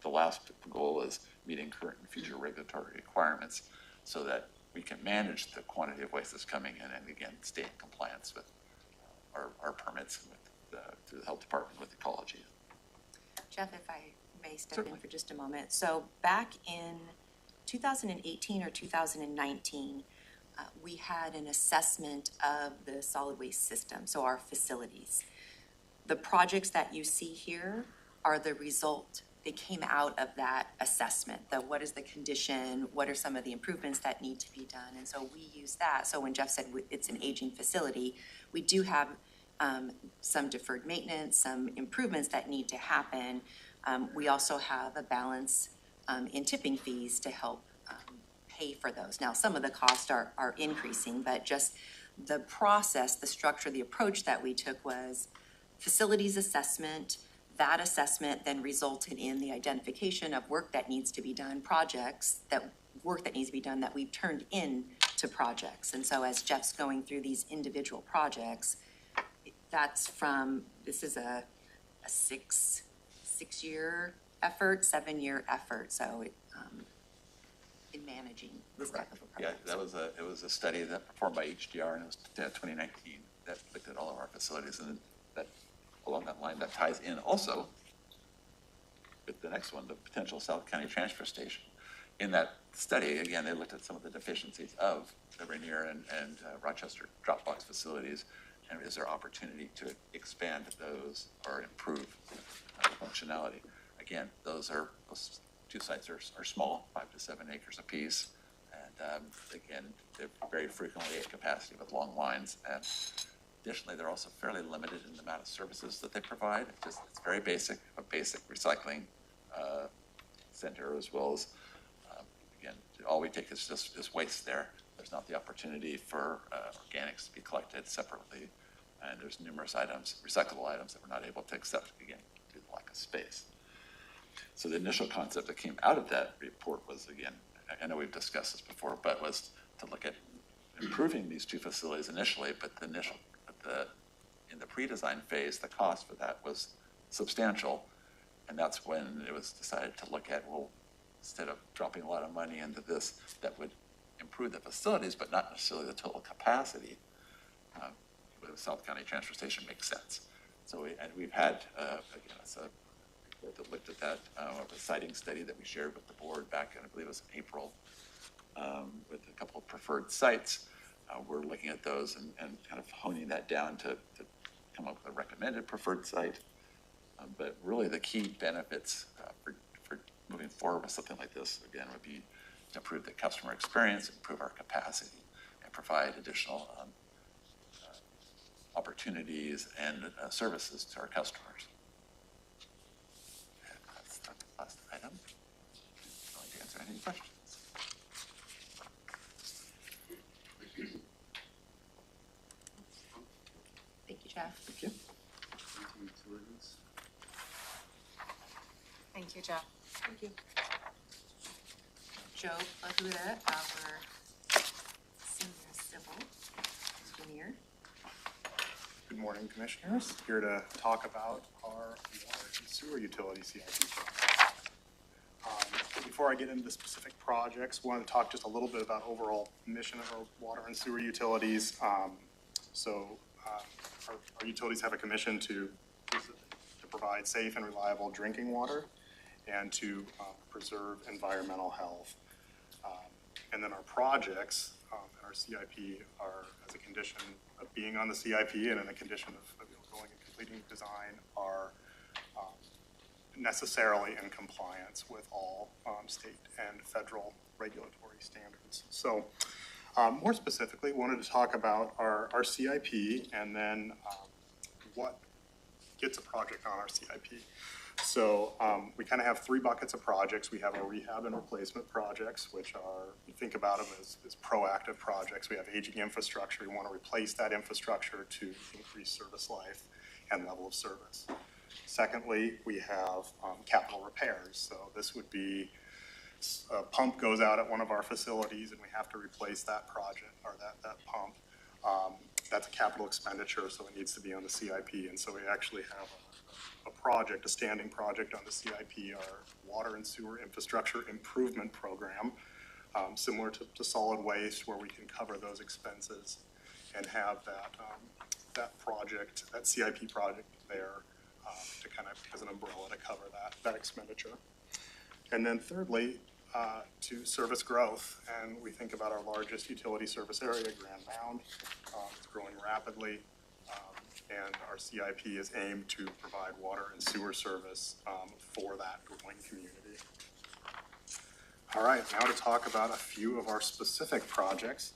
the last goal is meeting current and future regulatory requirements so that we can manage the quantity of waste that's coming in and again, stay in compliance with our permits and through the health department with ecology. Jeff, if I may step Certainly. in for just a moment. So back in 2018 or 2019, we had an assessment of the solid waste system, so our facilities. The projects that you see here are the result. They came out of that assessment. What is the condition? What are some of the improvements that need to be done? And so we use that. So when Jeff said it's an aging facility, we do have some deferred maintenance, some improvements that need to happen. We also have a balance in tipping fees to help pay for those. Now, some of the costs are increasing, but just the process, the structure, the approach that we took was facilities assessment. That assessment then resulted in the identification of work that needs to be done, work that needs to be done that we've turned in to projects. And so as Jeff's going through these individual projects, this is a six-year effort, 7-year effort, so in managing this type of a project. Yeah, it was a study that performed by HDR, and it was 2019, that looked at all of our facilities, and that, along that line, that ties in also with the next one, the potential South County Transfer Station. In that study, again, they looked at some of the deficiencies of the Rainier and Rochester drop box facilities, and is there opportunity to expand those or improve functionality? Again, those two sites are small, 5 to 7 acres apiece, and again, they're very frequently at capacity with long lines, and additionally, they're also fairly limited in the amount of services that they provide. It's very basic, a basic recycling center, as well as, again, all we take is just waste there. There's not the opportunity for organics to be collected separately, and there's numerous items, recyclable items, that we're not able to accept, again, due to the lack of space. So the initial concept that came out of that report was, again, I know we've discussed this before, but was to look at improving these two facilities initially, but in the pre-design phase, the cost for that was substantial. And that's when it was decided to look at, well, instead of dropping a lot of money into this, that would improve the facilities, but not necessarily the total capacity. With the South County Transfer Station makes sense. So we've had, again, it's a report that looked at that, a siting study that we shared with the board back in, I believe it was in April, with a couple of preferred sites. We're looking at those and kind of honing that down to come up with a recommended preferred site. But really the key benefits for moving forward with something like this, again, would be to improve the customer experience, improve our capacity, and provide additional opportunities and services to our customers. And that's the last item. I'm going to answer any questions. Thank you, Jeff. Thank you. Thank you, Jeff. Thank you. Joe Lahuda, our senior civil engineer. Good morning, Commissioners. Here to talk about our water and sewer utility CIP project. Before I get into the specific projects, I want to talk just a little bit about overall mission of our water and sewer utilities. Our utilities have a commission to provide safe and reliable drinking water and to preserve environmental health. And then our projects and our CIP are, as a condition of being on the CIP and in a condition of going and completing design, are necessarily in compliance with all state and federal regulatory standards. So more specifically, wanted to talk about our CIP and then what gets a project on our CIP. So we kind of have 3 buckets of projects. We have our rehab and replacement projects, which are, you think about them as proactive projects. We have aging infrastructure. We want to replace that infrastructure to increase service life and level of service. Secondly, we have capital repairs. So this would be a pump goes out at one of our facilities and we have to replace that project or that pump. That's a capital expenditure, so it needs to be on the CIP. And so we actually have a project, a standing project on the CIP, our Water and Sewer Infrastructure Improvement Program, similar to solid waste, where we can cover those expenses and have that project, that CIP project there to kind of, as an umbrella, to cover that expenditure. And then thirdly, to service growth, and we think about our largest utility service area, Grand Mound. It's growing rapidly, and our CIP is aimed to provide water and sewer service for that growing community. All right, now to talk about a few of our specific projects.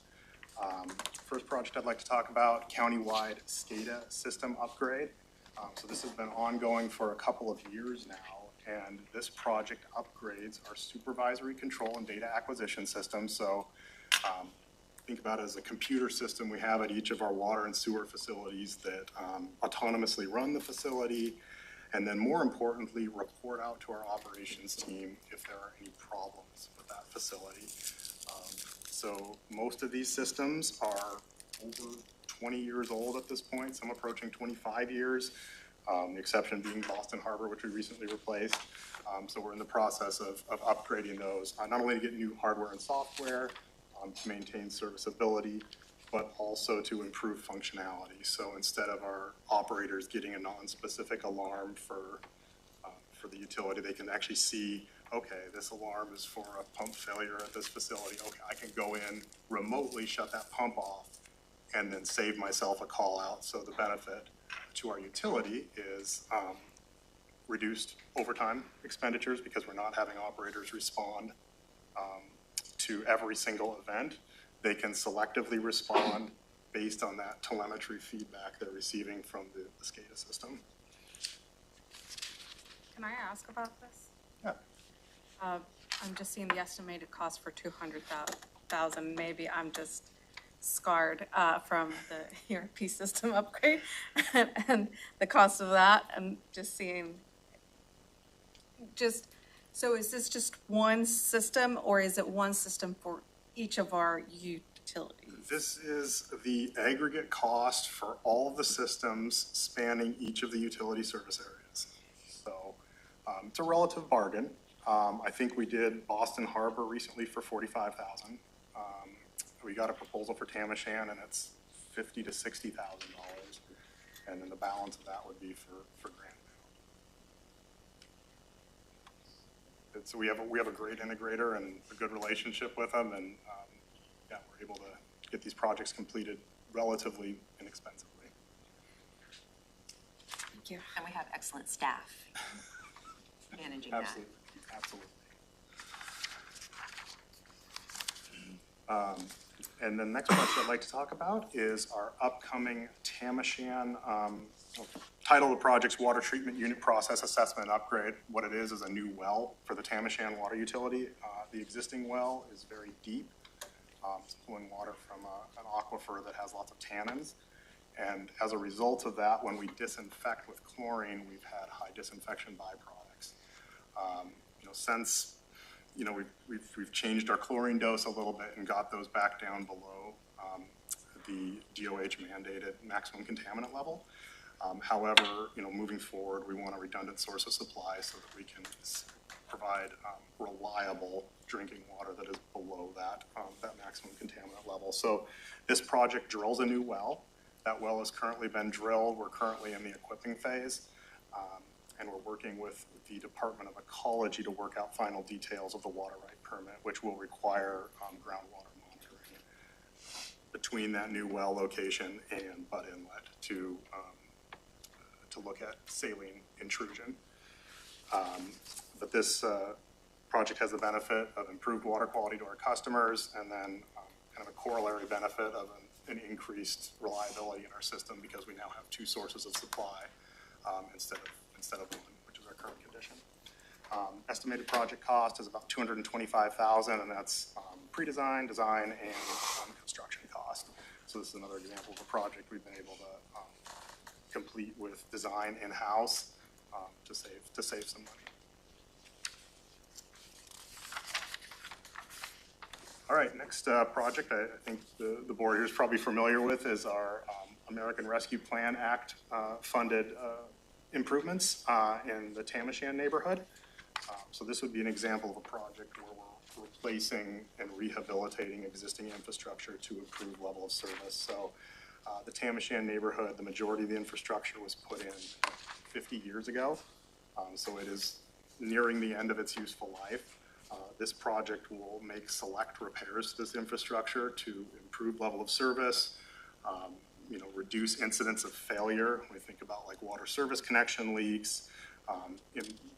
First project I'd like to talk about, countywide SCADA system upgrade. So this has been ongoing for a couple of years now. And this project upgrades our supervisory control and data acquisition system. So think about it as a computer system we have at each of our water and sewer facilities that autonomously run the facility, and then more importantly, report out to our operations team if there are any problems with that facility. So most of these systems are over 20 years old at this point, some approaching 25 years, the exception being Boston Harbor, which we recently replaced. So we're in the process of upgrading those, not only to get new hardware and software, to maintain serviceability, but also to improve functionality. So instead of our operators getting a non-specific alarm for the utility, they can actually see, okay, this alarm is for a pump failure at this facility. Okay, I can go in remotely, shut that pump off, and then save myself a call out. So the benefit to our utility is reduced overtime expenditures because we're not having operators respond to every single event. They can selectively respond based on that telemetry feedback they're receiving from the SCADA system. Can I ask about this? Yeah. I'm just seeing the estimated cost for 200,000. Maybe I'm just scarred from the ERP system upgrade and the cost of that, and just seeing so is this just one system, or is it one system for each of our utilities? This is the aggregate cost for all of the systems spanning each of the utility service areas. So it's a relative bargain. I think we did Boston Harbor recently for $45,000. We got a proposal for Tamashan, and it's $50,000 to $60,000, and then the balance of that would be for grant. So we have a great integrator and a good relationship with them, and yeah, we're able to get these projects completed relatively inexpensively. Thank you. And we have excellent staff managing that. Absolutely, absolutely. And the next project I'd like to talk about is our upcoming Tamashan, title of the project's Water Treatment Unit Process Assessment Upgrade. What it is a new well for the Tamashan water utility. The existing well is very deep. It's pulling water from an aquifer that has lots of tannins. And as a result of that, when we disinfect with chlorine, we've had high disinfection byproducts. Since we've changed our chlorine dose a little bit and got those back down below the DOH mandated maximum contaminant level. However, moving forward, we want a redundant source of supply so that we can provide reliable drinking water that is below that maximum contaminant level. So this project drills a new well. That well has currently been drilled. We're currently in the equipping phase. And we're working with the Department of Ecology to work out final details of the water right permit, which will require groundwater monitoring between that new well location and Butt Inlet to look at saline intrusion. But this project has the benefit of improved water quality to our customers, and then kind of a corollary benefit of an increased reliability in our system because we now have two sources of supply instead of one, which is our current condition. Estimated project cost is about $225,000, and that's pre-design, design, and construction cost. So this is another example of a project we've been able to complete with design in-house to save some money. All right, next project I think the board here is probably familiar with is our American Rescue Plan Act funded improvements in the Tamashan neighborhood. So this would be an example of a project where we're replacing and rehabilitating existing infrastructure to improve level of service. So the Tamashan neighborhood, the majority of the infrastructure was put in 50 years ago. So it is nearing the end of its useful life. This project will make select repairs to this infrastructure to improve level of service, reduce incidents of failure. We think about like water service connection leaks,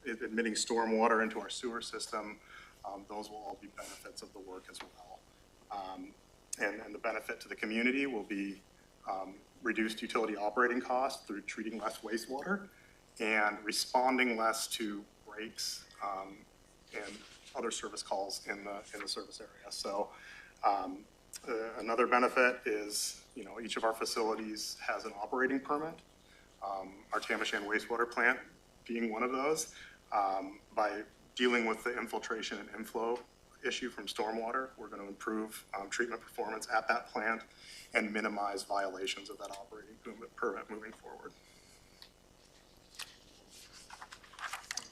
admitting stormwater into our sewer system. Those will all be benefits of the work as well. And the benefit to the community will be reduced utility operating costs through treating less wastewater and responding less to breaks and other service calls in the service area. So Another benefit is, each of our facilities has an operating permit. Our Tamashan wastewater plant being one of those. By dealing with the infiltration and inflow issue from stormwater, we're going to improve treatment performance at that plant and minimize violations of that operating permit moving forward.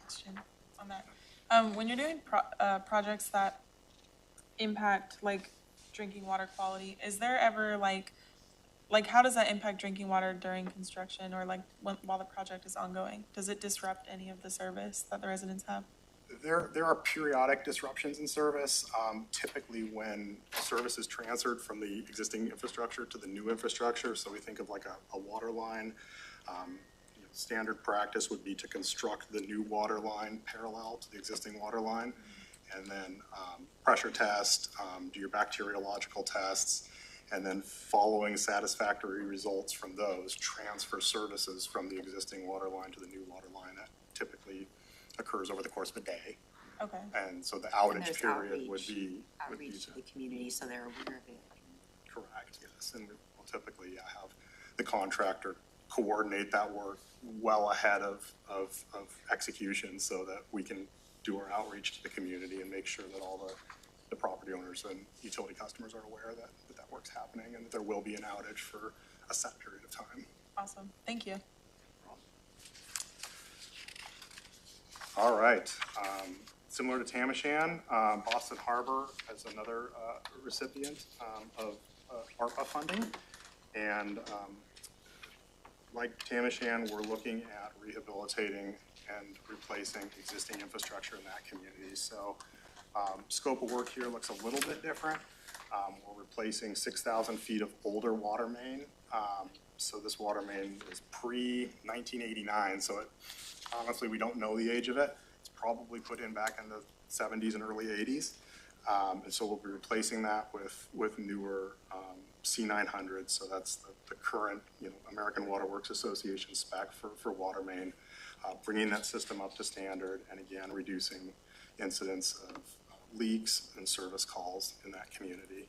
Question on that. When you're doing projects that impact like drinking water quality, is there ever like how does that impact drinking water during construction or like while the project is ongoing? Does it disrupt any of the service that the residents have? There are periodic disruptions in service, typically when service is transferred from the existing infrastructure to the new infrastructure. So we think of like a water line. Standard practice would be to construct the new water line parallel to the existing water line, and then pressure test, do your bacteriological tests, and then following satisfactory results from those, transfer services from the existing water line to the new water line. That typically occurs over the course of a day. Okay. And so the And outage there's period would be. Outreach to the community, so they're aware of it. Correct, yes. And we'll typically have the contractor coordinate that work well ahead of execution so that we can do our outreach to the community and make sure that all the property owners and utility customers are aware that work's happening and that there will be an outage for a set period of time. Awesome. Thank you. All right. Similar to Tamashan, Boston Harbor is another recipient of ARPA funding. And like Tamashan, we're looking at rehabilitating and replacing existing infrastructure in that community. So scope of work here looks a little bit different. We're replacing 6,000 feet of older water main. So this water main is pre-1989, so honestly, we don't know the age of it. It's probably put in back in the 70s and early 80s. And so we'll be replacing that with newer C900s. So that's the current American Water Works Association spec for water main, bringing that system up to standard and again, reducing incidents of leaks and service calls in that community.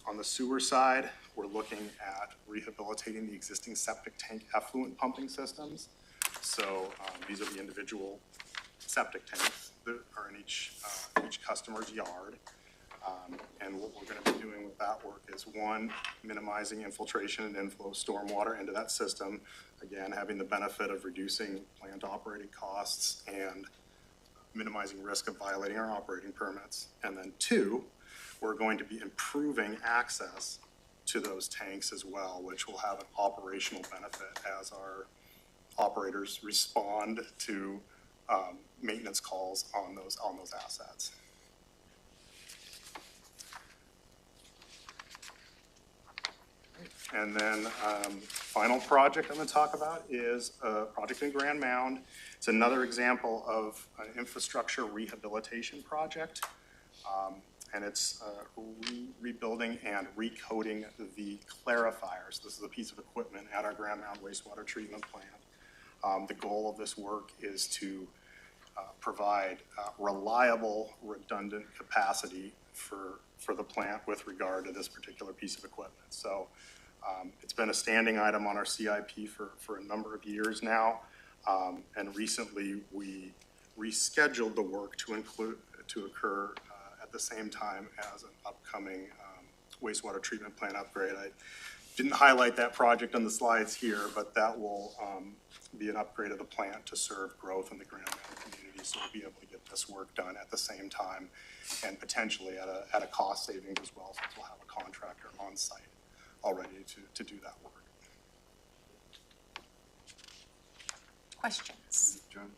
On the sewer side, we're looking at rehabilitating the existing septic tank effluent pumping systems. So these are the individual septic tanks that are in each customer's yard. And what we're going to be doing with that work is one, minimizing infiltration and inflow of stormwater into that system. Again, having the benefit of reducing plant operating costs and minimizing risk of violating our operating permits. And then two, we're going to be improving access to those tanks as well, which will have an operational benefit as our operators respond to maintenance calls on those assets. And then final project I'm going to talk about is a project in Grand Mound. It's another example of an infrastructure rehabilitation project. And it's rebuilding and recoding the clarifiers. This is a piece of equipment at our Grand Mound wastewater treatment plant. The goal of this work is to provide reliable, redundant capacity for the plant with regard to this particular piece of equipment. So it's been a standing item on our CIP for a number of years now. And recently we rescheduled the work to occur at the same time as an upcoming wastewater treatment plant upgrade. I didn't highlight that project on the slides here, but that will be an upgrade of the plant to serve growth in the Grand Mound community. So we'll be able to get this work done at the same time and potentially at a cost savings as well, since we'll have a contractor on site already to do that work. Questions? John?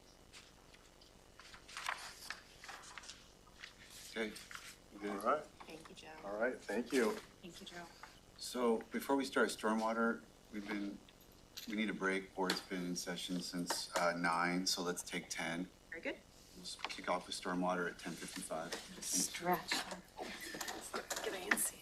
Okay. All right. Thank you, Joe. All right. Thank you. Thank you, Joe. So before we start stormwater, we need a break. Board's been in session since 9, so let's take 10. Very good. We'll kick off with stormwater at 10:55. Stretch. Get antsy.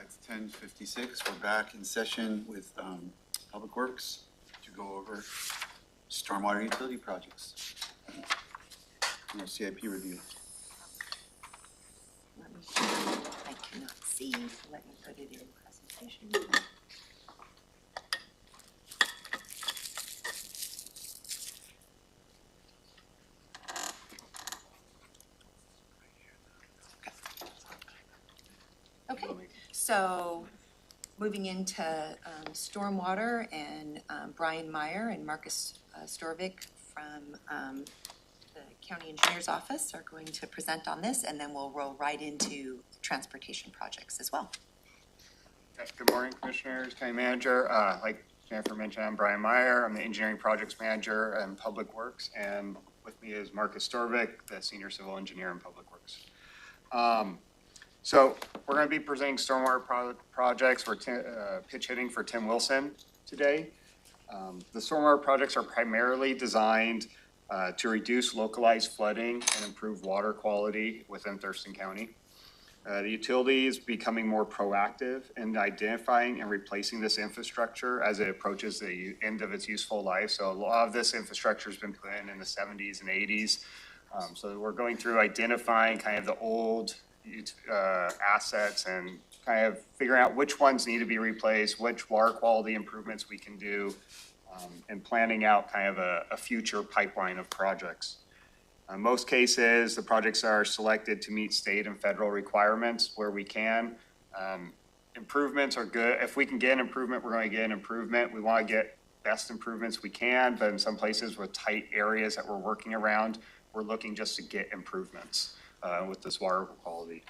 It's 10:56. We're back in session with Public Works to go over stormwater utility projects. And our CIP review. Let me, I cannot see, so let me put it in presentation. Okay, so moving into stormwater, and Brian Meyer and Marcus Storvik from the county engineer's office are going to present on this, and then we'll roll right into transportation projects as well. Good morning, Commissioners, County Manager. Like Jennifer mentioned, I'm Brian Meyer. I'm the Engineering Projects Manager in Public Works, and with me is Marcus Storvik, the Senior Civil Engineer in Public Works. So we're going to be presenting stormwater projects. We're pitch hitting for Tim Wilson today. The stormwater projects are primarily designed to reduce localized flooding and improve water quality within Thurston County. The utility is becoming more proactive in identifying and replacing this infrastructure as it approaches the end of its useful life. So a lot of this infrastructure has been put in the 70s and 80s. So we're going through identifying kind of the old assets and kind of figuring out which ones need to be replaced, which water quality improvements we can do, and planning out kind of a future pipeline of projects. In most cases, the projects are selected to meet state and federal requirements where we can. Improvements are good. If we can get an improvement, we're going to get an improvement. We want to get best improvements we can, but in some places with tight areas that we're working around, we're looking just to get improvements with this water quality.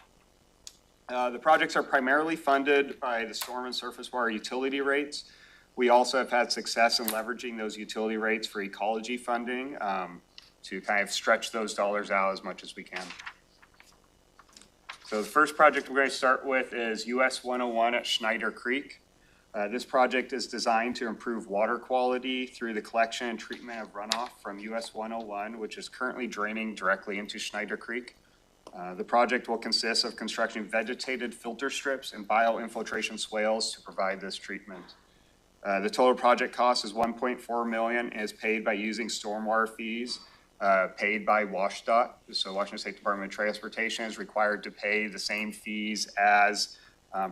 The projects are primarily funded by the storm and surface water utility rates. We also have had success in leveraging those utility rates for ecology funding to kind of stretch those dollars out as much as we can. So the first project we're going to start with is US 101 at Schneider Creek. This project is designed to improve water quality through the collection and treatment of runoff from US 101, which is currently draining directly into Schneider Creek. The project will consist of constructing vegetated filter strips and bioinfiltration swales to provide this treatment. The total project cost is $1.4 million and is paid by using stormwater fees paid by WashDOT. So Washington State Department of Transportation is required to pay the same fees as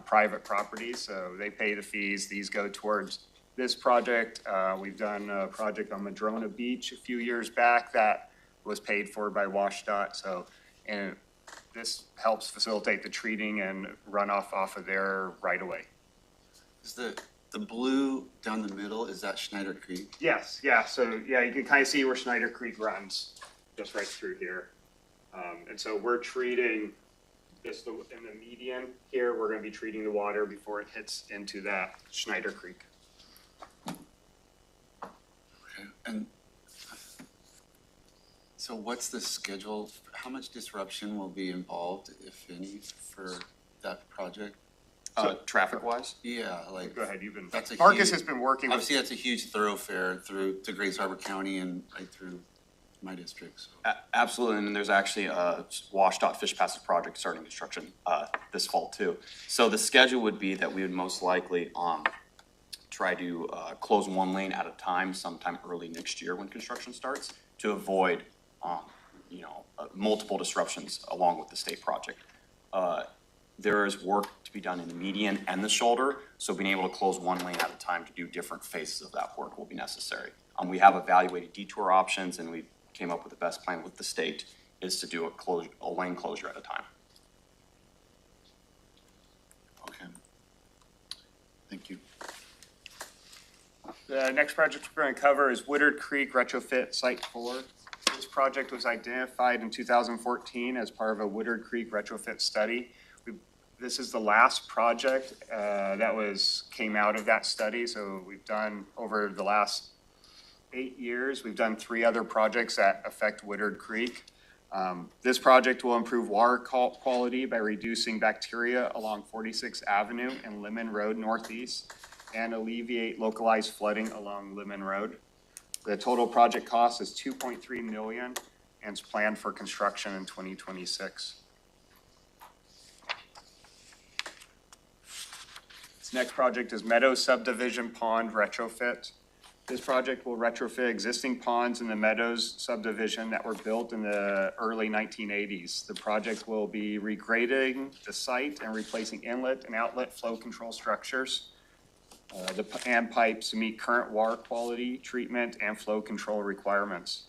private properties. So they pay the fees. These go towards this project. We've done a project on Madrona Beach a few years back that was paid for by WashDOT. So, and this helps facilitate the treating and runoff off of their right of way. Is the blue down the middle, is that Schneider Creek? Yes, yeah. So yeah, you can kind of see where Schneider Creek runs, just right through here. And so we're treating this in the median here. We're going to be treating the water before it hits into that Schneider Creek. Okay, and so what's the schedule? How much disruption will be involved, if any, for that project? Traffic-wise? Yeah, like. Go ahead, you've been, That's a Marcus huge, has been working with. obviously, that's a huge thoroughfare through to Grace Harbor County and right through my district. So. Absolutely, and there's actually a WashDOT Fish Passage project starting construction this fall too. So the schedule would be that we would most likely try to close one lane at a time sometime early next year when construction starts to avoid multiple disruptions along with the state project. There is work to be done in the median and the shoulder, so being able to close one lane at a time to do different phases of that work will be necessary. We have evaluated detour options, and we came up with the best plan with the state is to do a lane closure at a time. Okay. Thank you. The next project we're going to cover is Woodard Creek Retrofit Site 4. This project was identified in 2014 as part of a Woodard Creek retrofit study. This is the last project that came out of that study. So we've done, over the last 8 years, we've done 3 other projects that affect Woodard Creek. This project will improve water quality by reducing bacteria along 46th Avenue and Lemon Road Northeast and alleviate localized flooding along Lemon Road. The total project cost is $2.3 million and is planned for construction in 2026. This next project is Meadow Subdivision Pond Retrofit. This project will retrofit existing ponds in the Meadows subdivision that were built in the early 1980s. The project will be regrading the site and replacing inlet and outlet flow control structures, and pipes to meet current water quality, treatment, and flow control requirements.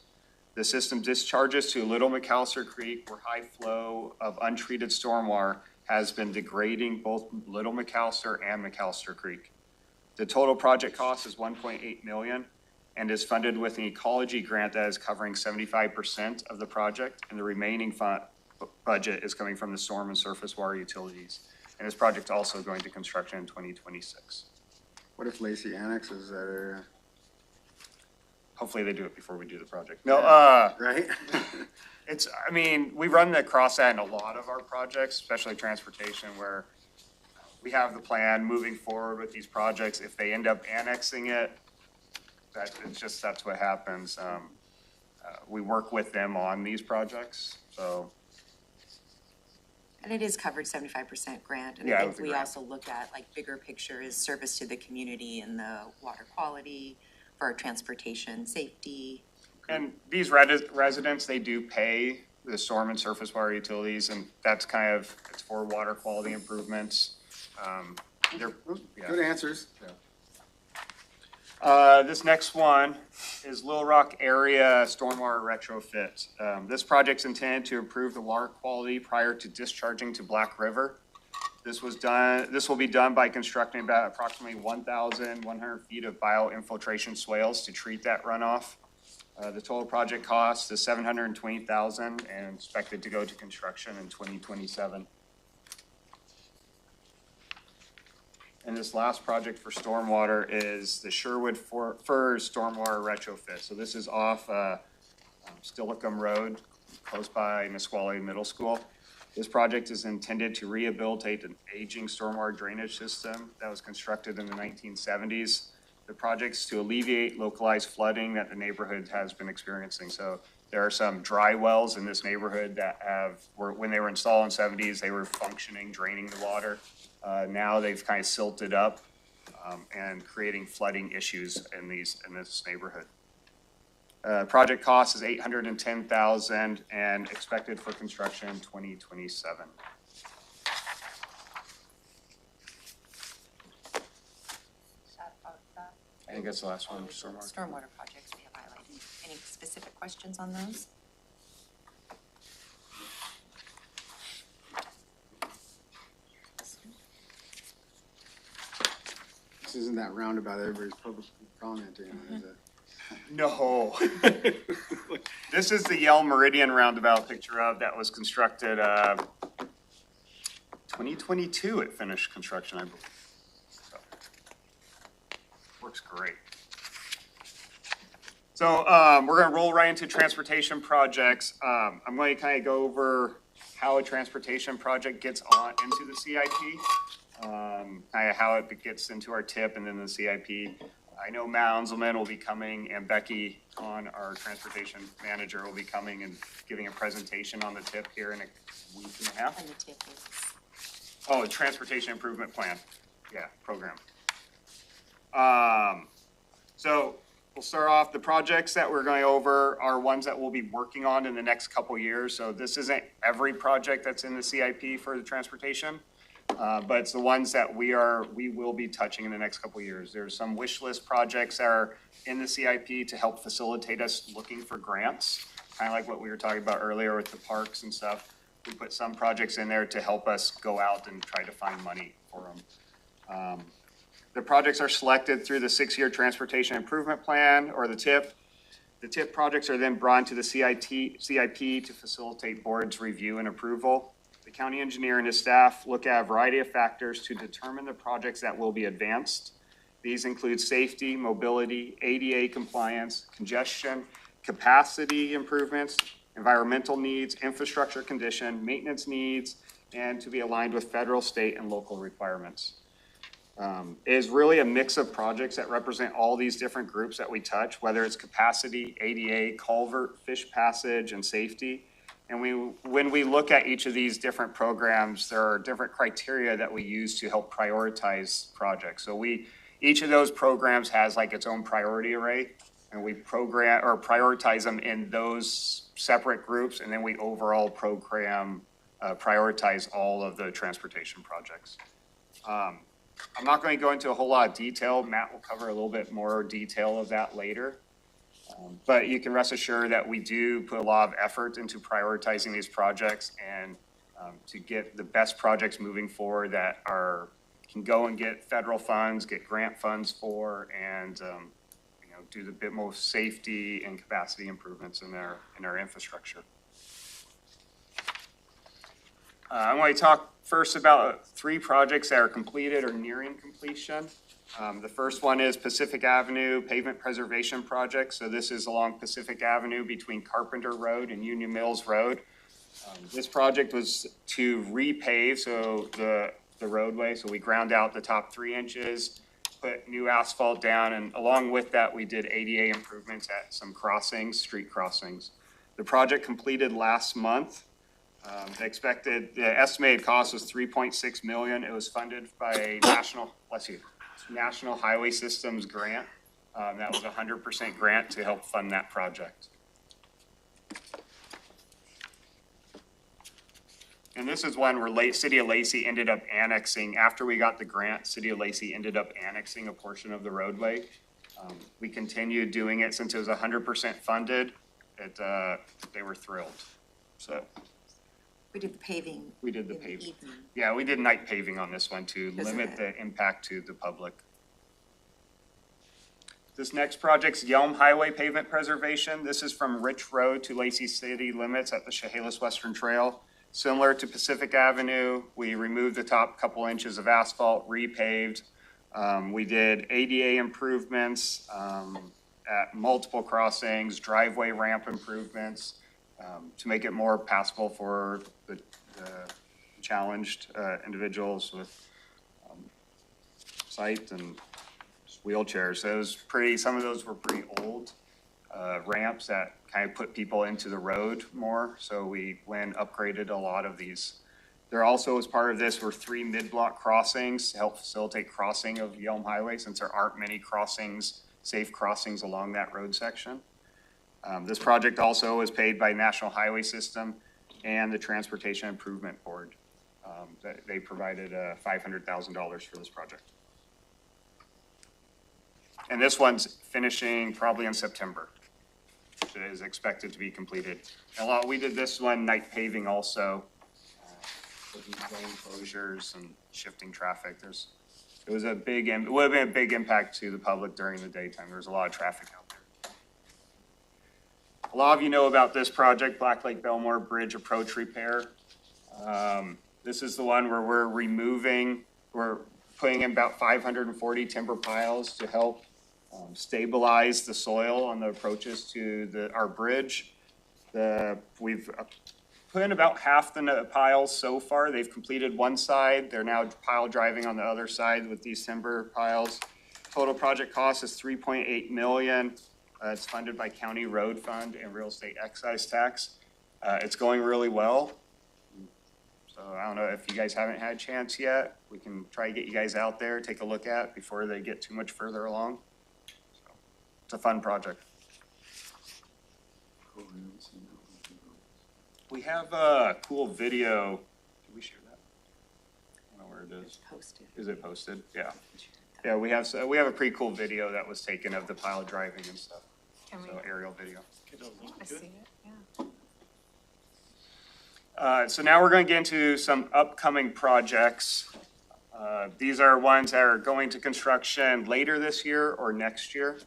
The system discharges to Little McAllister Creek, where high flow of untreated stormwater has been degrading both Little McAllister and McAllister Creek. The total project cost is $1.8 million and is funded with an ecology grant that is covering 75% of the project, and the remaining budget is coming from the storm and surface water utilities. And this project is also going to construction in 2026. What if Lacey annexes that area? Hopefully they do it before we do the project. No, Right? I mean, we run across that in a lot of our projects, especially transportation, where we have the plan moving forward with these projects. If they end up annexing it, that's what happens. We work with them on these projects, so. And it is covered 75% grant, and Yeah, I with think the we grant. also look at, like, bigger picture is service to the community and the water quality for our transportation safety. And these residents, they do pay the storm and surface water utilities, and that's it's for water quality improvements. Good answers. This next one is Little Rock area stormwater retrofit. This project's intended to improve the water quality prior to discharging to Black River. This will be done by constructing about approximately 1,100 feet of bioinfiltration swales to treat that runoff. The total project cost is $720,000 and expected to go to construction in 2027. And this last project for stormwater is the Sherwood Firs stormwater retrofit. So this is off Stillicum Road, close by Nisqually Middle School. This project is intended to rehabilitate an aging stormwater drainage system that was constructed in the 1970s. The project's to alleviate localized flooding that the neighborhood has been experiencing. So there are some dry wells in this neighborhood that when they were installed in the 70s, they were functioning, draining the water. Now they've kind of silted up and creating flooding issues in this neighborhood. Project cost is $810,000 and expected for construction in 2027. I think that's the last one, Stormwater projects we have highlighted. Any specific questions on those? This isn't that roundabout everybody's publicly commenting on, is it? No. This is the Yale Meridian roundabout picture that was constructed, 2022 it finished construction, I believe. So, works great. So, we're gonna roll right into transportation projects. I'm going to kind of go over how a transportation project gets into the CIP, kind of how it gets into our TIP and then the CIP. I know Matt Unzelman will be coming, and Becky, our transportation manager, will be coming and giving a presentation on the TIP here in a week and a half. And the tip is, Oh, Transportation Improvement Plan, program. So we'll start off, the projects that we're going over are ones that we'll be working on in the next couple years. So this isn't every project that's in the CIP for the transportation. But it's the ones that we will be touching in the next couple of years. There's some wish list projects that are in the CIP to help facilitate us looking for grants, kind of like what we were talking about earlier with the parks and stuff. We put some projects in there to help us go out and try to find money for them. The projects are selected through the 6-year Transportation Improvement Plan, or the TIP. The TIP projects are then brought into the CIP to facilitate board's review and approval. The county engineer and his staff look at a variety of factors to determine the projects that will be advanced. These include safety, mobility, ADA compliance, congestion, capacity improvements, environmental needs, infrastructure condition, maintenance needs, and to be aligned with federal, state, and local requirements. It is really a mix of projects that represent all these different groups that we touch, whether it's capacity, ADA, culvert, fish passage, and safety. And when we look at each of these different programs, there are different criteria that we use to help prioritize projects. So each of those programs has like its own priority array, and we program or prioritize them in those separate groups, and then we overall program prioritize all of the transportation projects. I'm not going to go into a whole lot of detail. Matt will cover a little bit more detail of that later. But you can rest assured that we do put a lot of effort into prioritizing these projects and to get the best projects moving forward that can go and get federal funds, get grant funds for, and do the bit most safety and capacity improvements in our infrastructure. I want to talk first about 3 projects that are completed or nearing completion. The first one is Pacific Avenue Pavement Preservation Project. So this is along Pacific Avenue between Carpenter Road and Union Mills Road. This project was to repave the roadway. So we ground out the top 3 inches, put new asphalt down, and along with that, we did ADA improvements at some crossings, street crossings. The project completed last month. The estimated cost was $3.6 million. It was funded by a National Highway Systems grant. That was a 100% grant to help fund that project. And this is one where City of Lacey ended up annexing, after we got the grant, City of Lacey ended up annexing a portion of the roadway. We continued doing it since it was 100% funded. They were thrilled. So We did the paving. we did the in paving. evening. Yeah, we did night paving on this one to Isn't limit it? the impact to the public. This next project's Yelm Highway Pavement Preservation. This is from Rich Road to Lacey City limits at the Chehalis Western Trail. Similar to Pacific Avenue, we removed the top couple inches of asphalt, repaved. We did ADA improvements at multiple crossings, driveway ramp improvements to make it more passable for the challenged individuals with sight and wheelchairs. So it was some of those were pretty old ramps that kind of put people into the road more. So we went and upgraded a lot of these. There also, as part of this, were 3 mid-block crossings to help facilitate crossing of Yelm Highway, since there aren't many safe crossings along that road section. This project also was paid by National Highway System and the Transportation Improvement Board. They provided $500,000 for this project. And this one's finishing probably in September. It is expected to be completed. We did this one night paving also, with these lane closures and shifting traffic. It would have been a big impact to the public during the daytime. There was a lot of traffic out there. A lot of you know about this project, Black Lake Belmore Bridge Approach Repair. This is the one where we're putting in about 540 timber piles to help stabilize the soil on the approaches to our bridge. We've put in about half the piles so far. They've completed one side. They're now pile driving on the other side with these timber piles. Total project cost is $3.8 million. It's funded by County Road Fund and Real Estate Excise Tax. It's going really well. So I don't know if you guys haven't had a chance yet. We can try to get you guys out there, take a look at before they get too much further along. So, it's a fun project. We have a cool video. Did we share that? I don't know where it is. Posted. Is it posted? Yeah. Yeah, we have a pretty cool video that was taken of the pile driving and stuff. Can we, Aerial video. I see it, yeah. So now we're going to get into some upcoming projects. These are ones that are going to construction later this year or next year.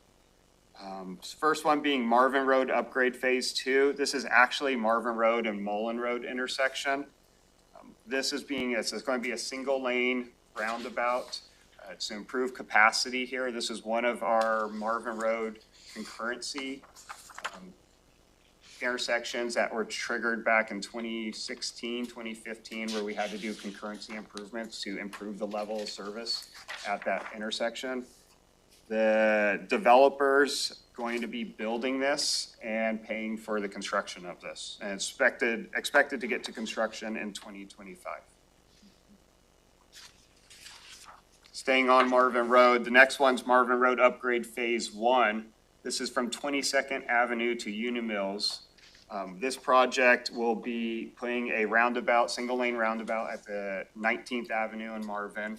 First one being Marvin Road Upgrade Phase 2. This is actually Marvin Road and Mullen Road intersection. It's going to be a single lane roundabout. It's to improve capacity here. This is one of our Marvin Road concurrency intersections that were triggered back in 2016, 2015, where we had to do concurrency improvements to improve the level of service at that intersection. The developers going to be building this and paying for the construction of this. And expected to get to construction in 2025. Staying on Marvin Road, the next one's Marvin Road Upgrade Phase 1. This is from 22nd Avenue to Union Mills. This project will be putting a roundabout, single lane roundabout at the 19th Avenue in Marvin,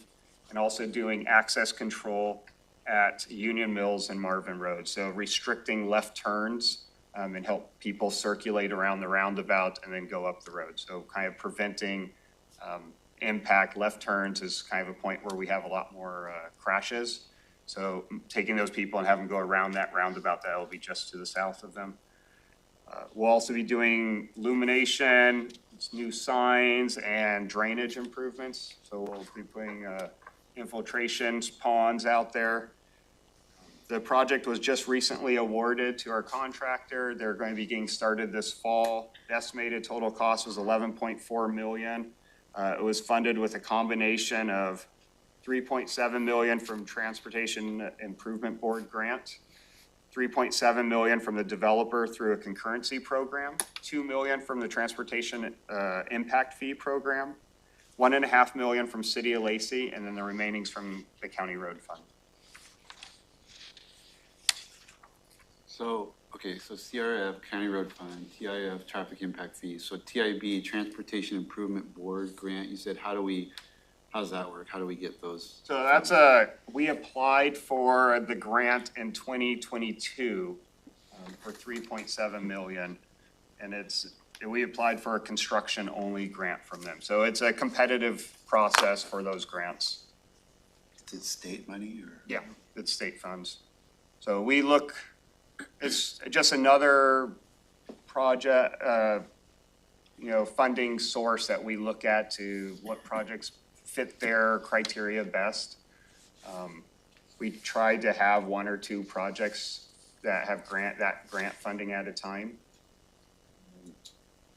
and also doing access control at Union Mills and Marvin Road. So restricting left turns and help people circulate around the roundabout and then go up the road. So kind of preventing impact. Left turns is kind of a point where we have a lot more crashes. So taking those people and having them go around that roundabout, that'll be just to the south of them. We'll also be doing illumination, new signs, and drainage improvements. So we'll be putting infiltrations, ponds out there. The project was just recently awarded to our contractor. They're going to be getting started this fall. The estimated total cost was $11.4 million. It was funded with a combination of $3.7 million from Transportation Improvement Board grant, $3.7 million from the developer through a concurrency program, $2 million from the Transportation Impact Fee Program, $1.5 million from City of Lacey, and then the remaining's from the County Road Fund. So, okay, so CRF, County Road Fund, TIF, Traffic Impact Fees, so TIB, Transportation Improvement Board grant, you said, how's that work? How do we get those? So that's we applied for the grant in 2022 for $3.7 million. And we applied for a construction-only grant from them. So it's a competitive process for those grants. Is it state money or? Yeah, it's state funds. So it's just another project, funding source that we look at to what projects fit their criteria best. We tried to have one or two projects that have grant funding at a time.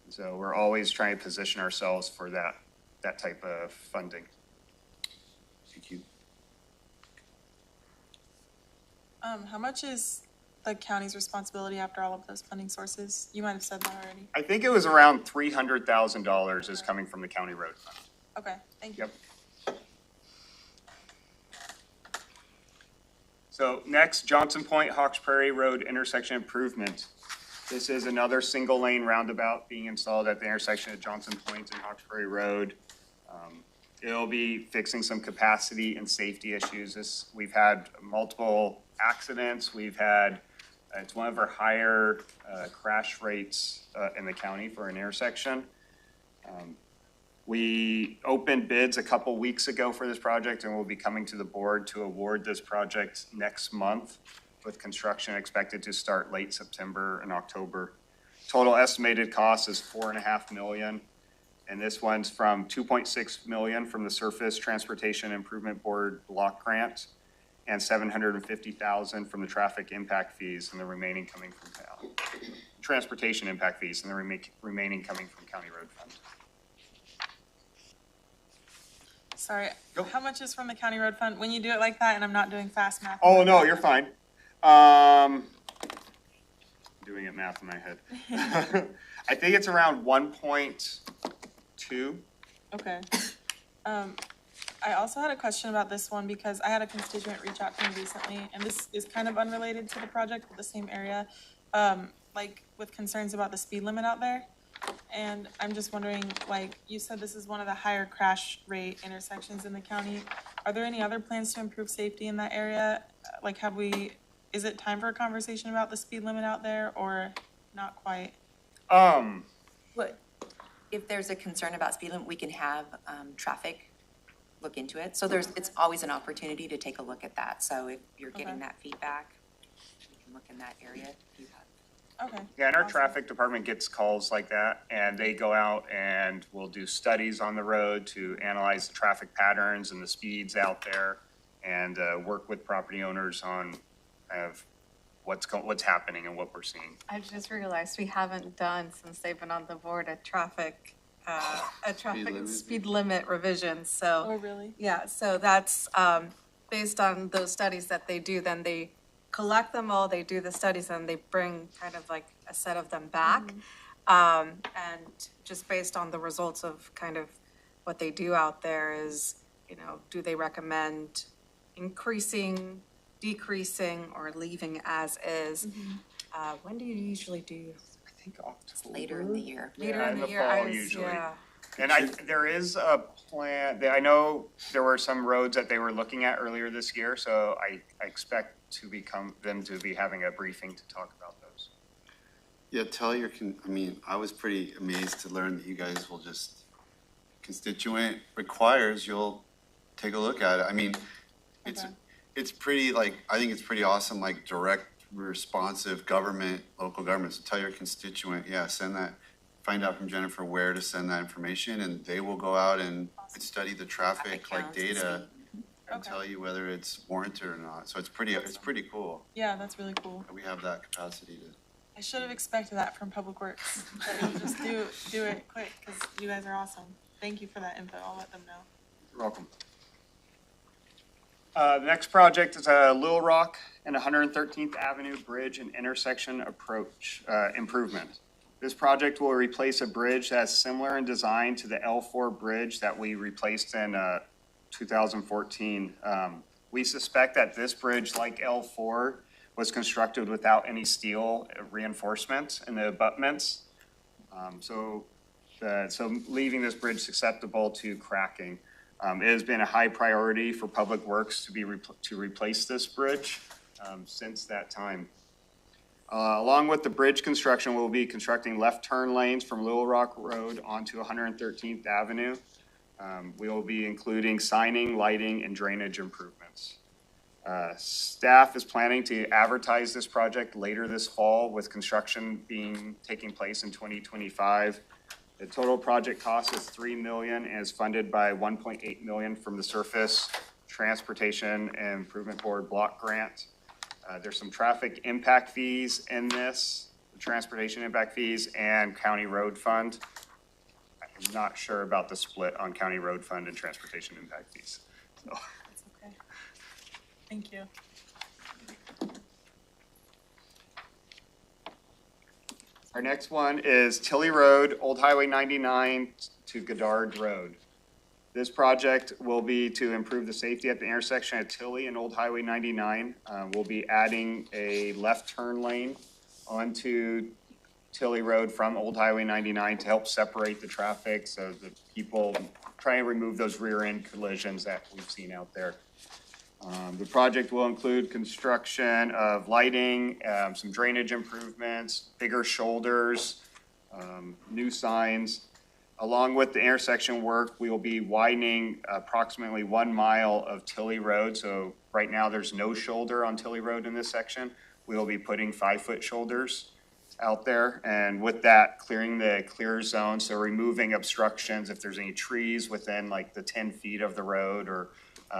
So we're always trying to position ourselves for that type of funding. Thank you. How much is the county's responsibility after all of those funding sources? You might have said that already. I think it was around $300,000 is coming from the county road fund. Okay, thank you. Yep. So next, Johnson Point, Hawks Prairie Road intersection improvement. This is another single lane roundabout being installed at the intersection of Johnson Point and Hawks Prairie Road. It'll be fixing some capacity and safety issues. We've had multiple accidents. It's one of our higher crash rates in the county for an intersection. We opened bids a couple weeks ago for this project, and we'll be coming to the board to award this project next month, with construction expected to start late September and October. Total estimated cost is $4.5 million, and this one's from $2.6 million from the Surface Transportation Improvement Board block grant, and $750,000 from the traffic impact fees, and the remaining coming from transportation impact fees, and the remaining coming from County Road Fund. Sorry, how much is from the county road fund? When you do it like that and I'm not doing fast math. Oh, no, you're fine. Doing it math in my head. I think it's around 1.2. Okay. I also had a question about this one because I had a constituent reach out to me recently, and this is kind of unrelated to the project, but the same area, like with concerns about the speed limit out there. And I'm just wondering, like, you said this is one of the higher crash rate intersections in the county. Are there any other plans to improve safety in that area? Like, is it time for a conversation about the speed limit out there or not quite? What, if there's a concern about speed limit, we can have traffic look into it. So it's always an opportunity to take a look at that. So if you're getting that feedback, we can look in that area if you have. Okay. Yeah, and our traffic department gets calls like that, and they go out and will do studies on the road to analyze the traffic patterns and the speeds out there, and work with property owners on what's happening and what we're seeing. I just realized we haven't done, since they've been on the board, a traffic speed limit revision, so. Oh, really? Yeah, so that's, based on those studies that they do, then they collect them all, they do the studies, and they bring kind of like a set of them back. And just based on the results of kind of what they do out there is, you know, do they recommend increasing, decreasing, or leaving as is? When do you usually do? I think October. Later in the year. Later Yeah, in the year, fall I was, usually. yeah. And there is a plan, I know there were some roads that they were looking at earlier this year, so I expect them to be having a briefing to talk about those. Yeah, I was pretty amazed to learn that you guys will just, constituent requires, you'll take a look at it. I mean, it's pretty, like, I think it's pretty awesome, like, direct, responsive government, local government. So tell your constituent, yeah, send that, find out from Jennifer where to send that information, and they will go out and study the traffic, like, data, and tell you whether it's warranted or not. So it's pretty cool Yeah, that's really cool. that we have that capacity to. I should have expected that from Public Works, that you just do it quick, because you guys are awesome. Thank you for that info, I'll let them know. You're welcome. The next project is a Little Rock and 113th Avenue Bridge and Intersection Approach improvement. This project will replace a bridge that's similar in design to the L4 bridge that we replaced in 2014. We suspect that this bridge, like L4, was constructed without any steel reinforcements in the abutments. So leaving this bridge susceptible to cracking. It has been a high priority for Public Works to replace this bridge since that time. Along with the bridge construction, we'll be constructing left turn lanes from Little Rock Road onto 113th Avenue. We will be including signing, lighting, and drainage improvements. Staff is planning to advertise this project later this fall, with construction taking place in 2025. The total project cost is $3 million and is funded by $1.8 million from the Surface Transportation and Improvement Board block grant. There's some traffic impact fees in this, the transportation impact fees and county road fund. I'm not sure about the split on county road fund and transportation impact fees. So. That's okay. Thank you. Our next one is Tilley Road, Old Highway 99 to Goddard Road. This project will be to improve the safety at the intersection of Tilley and Old Highway 99. We'll be adding a left turn lane onto Tilley Road from Old Highway 99 to help separate the traffic so that people try and remove those rear end collisions that we've seen out there. The project will include construction of lighting, some drainage improvements, bigger shoulders, new signs. Along with the intersection work, we will be widening approximately 1 mile of Tilley Road. So right now there's no shoulder on Tilley Road in this section. We will be putting 5-foot shoulders out there, and with that, clearing the clear zone. So removing obstructions if there's any trees within like the 10 feet of the road, or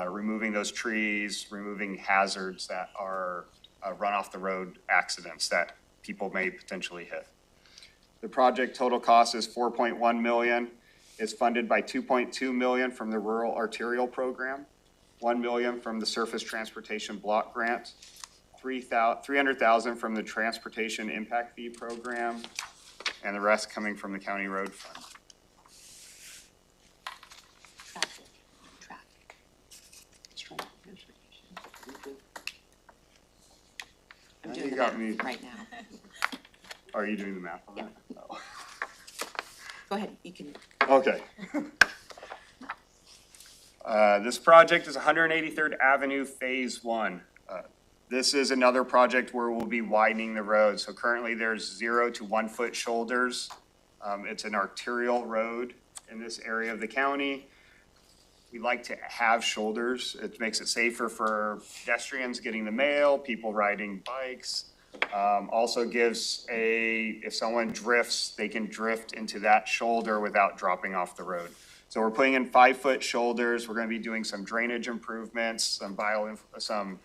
removing those trees, removing hazards that are run off the road accidents that people may potentially hit. The project total cost is $4.1 million. It's funded by $2.2 million from the Rural Arterial Program, $1 million from the Surface Transportation Block Grant, $300,000 from the Transportation Impact Fee Program, and the rest coming from the County Road Fund. I'm doing the math right now. Are you doing the math on that? Oh. Go ahead, you can. Okay. This project is 183rd Avenue Phase 1. This is another project where we'll be widening the road. So currently there's 0 to 1 foot shoulders. It's an arterial road in this area of the county. We like to have shoulders. It makes it safer for pedestrians getting the mail, people riding bikes. Also gives if someone drifts, they can drift into that shoulder without dropping off the road. So we're putting in 5-foot shoulders. We're going to be doing some drainage improvements, some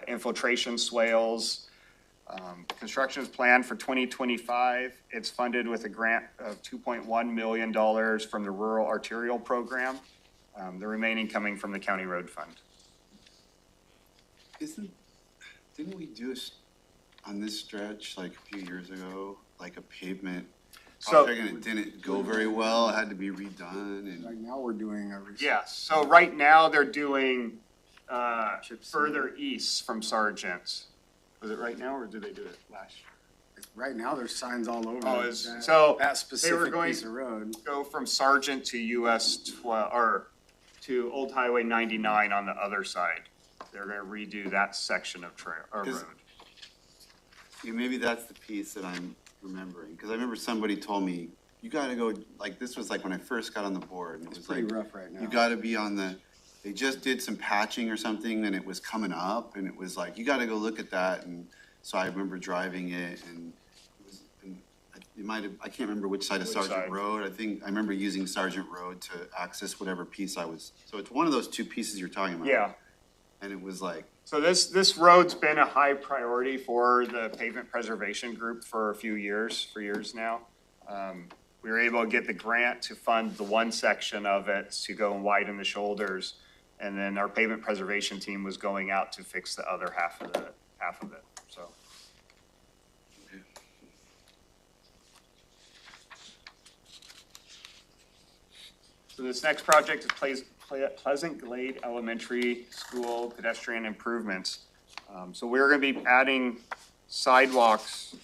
infiltration swales. Construction is planned for 2025. It's funded with a grant of $2.1 million from the Rural Arterial Program. The remaining coming from the County Road Fund. Didn't we do on this stretch like a few years ago, like a pavement So- project and it didn't go very well, it had to be redone and. Right now, we're doing a. Yeah, so right now they're doing, Chip seal. further east from Sargent. Was it right now, or did they do it last year? Right now, there's signs all over. Oh, that- so That they were specific going piece of road. go from Sargent to US 12, or to Old Highway 99 on the other side. They're gonna redo that section of trail, or Is- road. Yeah, maybe that's the piece that I'm remembering, because I remember somebody told me, you gotta go, like, this was like when I first got on the board, and it It's was pretty like, rough right now. you gotta be on they just did some patching or something, and it was coming up, and it was like, you gotta go look at that, and so I remember driving it, and it was, and it might have, I can't remember which side of Which Sergeant side? Road, I remember using Sergeant Road to access whatever piece so it's one of those two pieces you're talking about. Yeah. And it was like, So this road's been a high priority for the pavement preservation group for a few years, for years now. We were able to get the grant to fund the one section of it to go and widen the shoulders. And then our pavement preservation team was going out to fix the other half of it, so. So this next project is Pleasant Glade Elementary School pedestrian improvements. So we're gonna be adding sidewalks.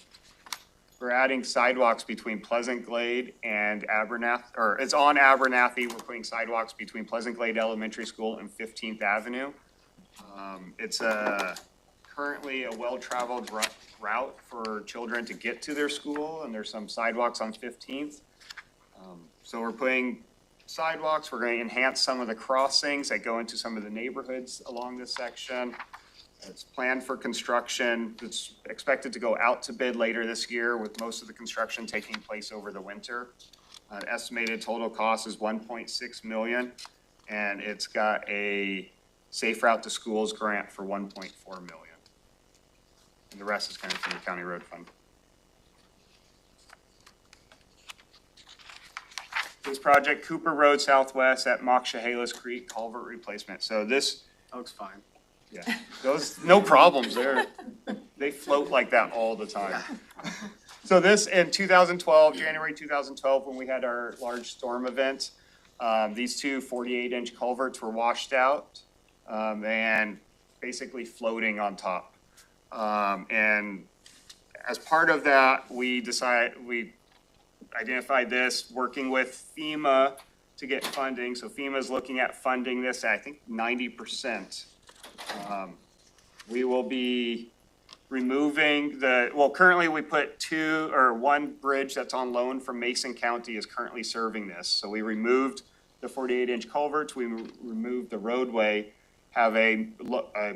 We're adding sidewalks between Pleasant Glade and Abernathy, or it's on Abernathy. We're putting sidewalks between Pleasant Glade Elementary School and 15th Avenue. It's currently a well-traveled route for children to get to their school, and there's some sidewalks on 15th. So we're putting sidewalks, we're gonna enhance some of the crossings that go into some of the neighborhoods along this section. It's planned for construction. It's expected to go out to bid later this year, with most of the construction taking place over the winter. An estimated total cost is 1.6 million, and it's got a Safe Route to Schools grant for 1.4 million. And the rest is coming from the county road fund. This project, Cooper Road Southwest at Mokshahalas Creek Culvert Replacement. So this, That looks fine. yeah, those, no problems there. They float like that all the time. So this, in 2012, January 2012, when we had our large storm event, these two 48-inch culverts were washed out, and basically floating on top. And as part of that, we identified this, working with FEMA to get funding. So FEMA's looking at funding this at, I think, 90%. We will be removing currently we put one bridge that's on loan from Mason County is currently serving this. So we removed the 48-inch culverts, we removed the roadway, have a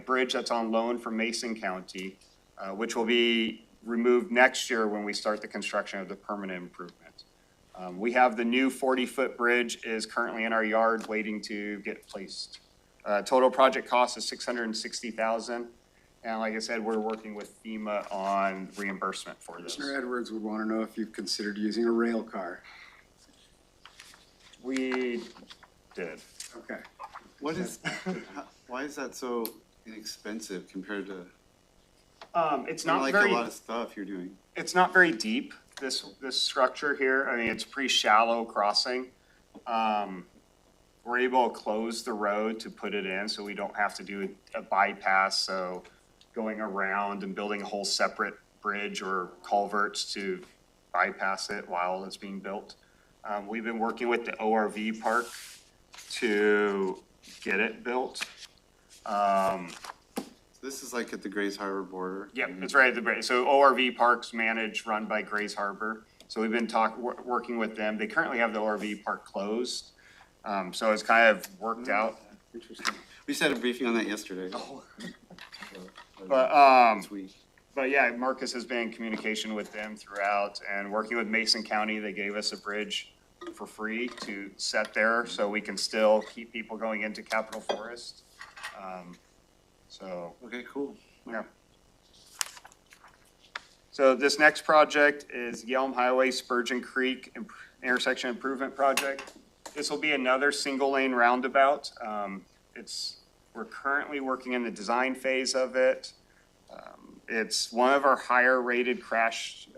bridge that's on loan from Mason County, which will be removed next year when we start the construction of the permanent improvement. We have the new 40-foot bridge is currently in our yard waiting to get placed. Total project cost is $660,000. And like I said, we're working with FEMA on reimbursement for this. Commissioner Edwards would want to know if you've considered using a rail car. We did. Okay. why is that so inexpensive compared to? It's not like very, a lot of stuff you're doing. it's not very deep, this structure here. I mean, it's a pretty shallow crossing. We're able to close the road to put it in, so we don't have to do a bypass, so going around and building a whole separate bridge or culverts to bypass it while it's being built. We've been working with the ORV park to get it built. This is like at the Grays Harbor border. Yep, it's right at the bridge. So ORV parks run by Grays Harbor. So we've been working with them. They currently have the ORV park closed. So it's kind of worked out. Interesting. We just had a briefing on that yesterday. But yeah, Marcus has been in communication with them throughout, and working with Mason County, they gave us a bridge for free to set there, so we can still keep people going into Capitol Forest. Okay, cool. Yeah. So this next project is Yelm Highway Spurgeon Creek intersection improvement project. This will be another single lane roundabout. We're currently working in the design phase of it. It's one of our higher rated crash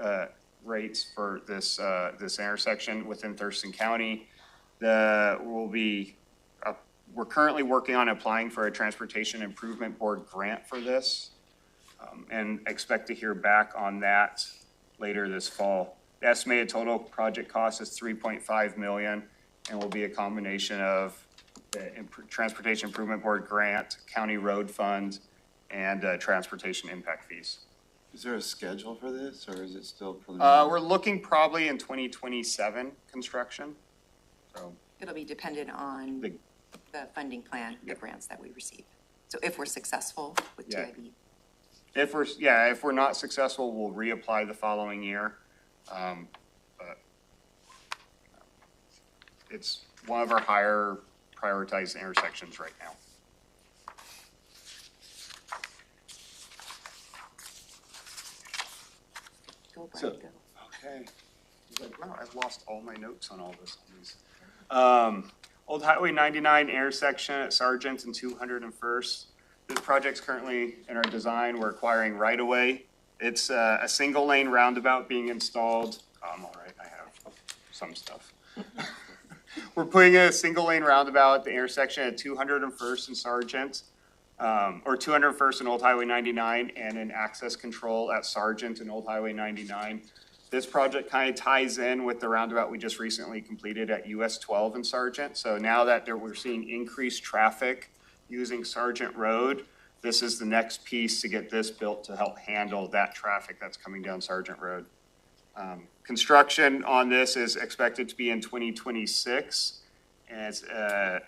rates for this intersection within Thurston County. We're currently working on applying for a Transportation Improvement Board grant for this, and expect to hear back on that later this fall. The estimated total project cost is $3.5 million and will be a combination of the Transportation Improvement Board grant, county road fund, and transportation impact fees. Is there a schedule for this, or is it still preliminary? We're looking probably in 2027 construction, so. It'll be dependent on Big. the funding plan, the grants that we receive. So if we're successful with Yeah. TIB. If we're not successful, we'll reapply the following year. But it's one of our higher prioritized intersections right now. Go, So- Brian, go. Okay. Wow, I've lost all my notes on all this. Old Highway 99 intersection at Sargent and 201st. This project's currently in our design. We're acquiring right-of-way. It's a single-lane roundabout being installed. I'm all right, I have some stuff. We're putting a single-lane roundabout at the intersection at 201st and Sargent, or 201st and Old Highway 99, and an access control at Sargent and Old Highway 99. This project kind of ties in with the roundabout we just recently completed at US 12 and Sargent. So now that we're seeing increased traffic using Sargent Road, this is the next piece to get this built to help handle that traffic that's coming down Sargent Road. Construction on this is expected to be in 2026, and its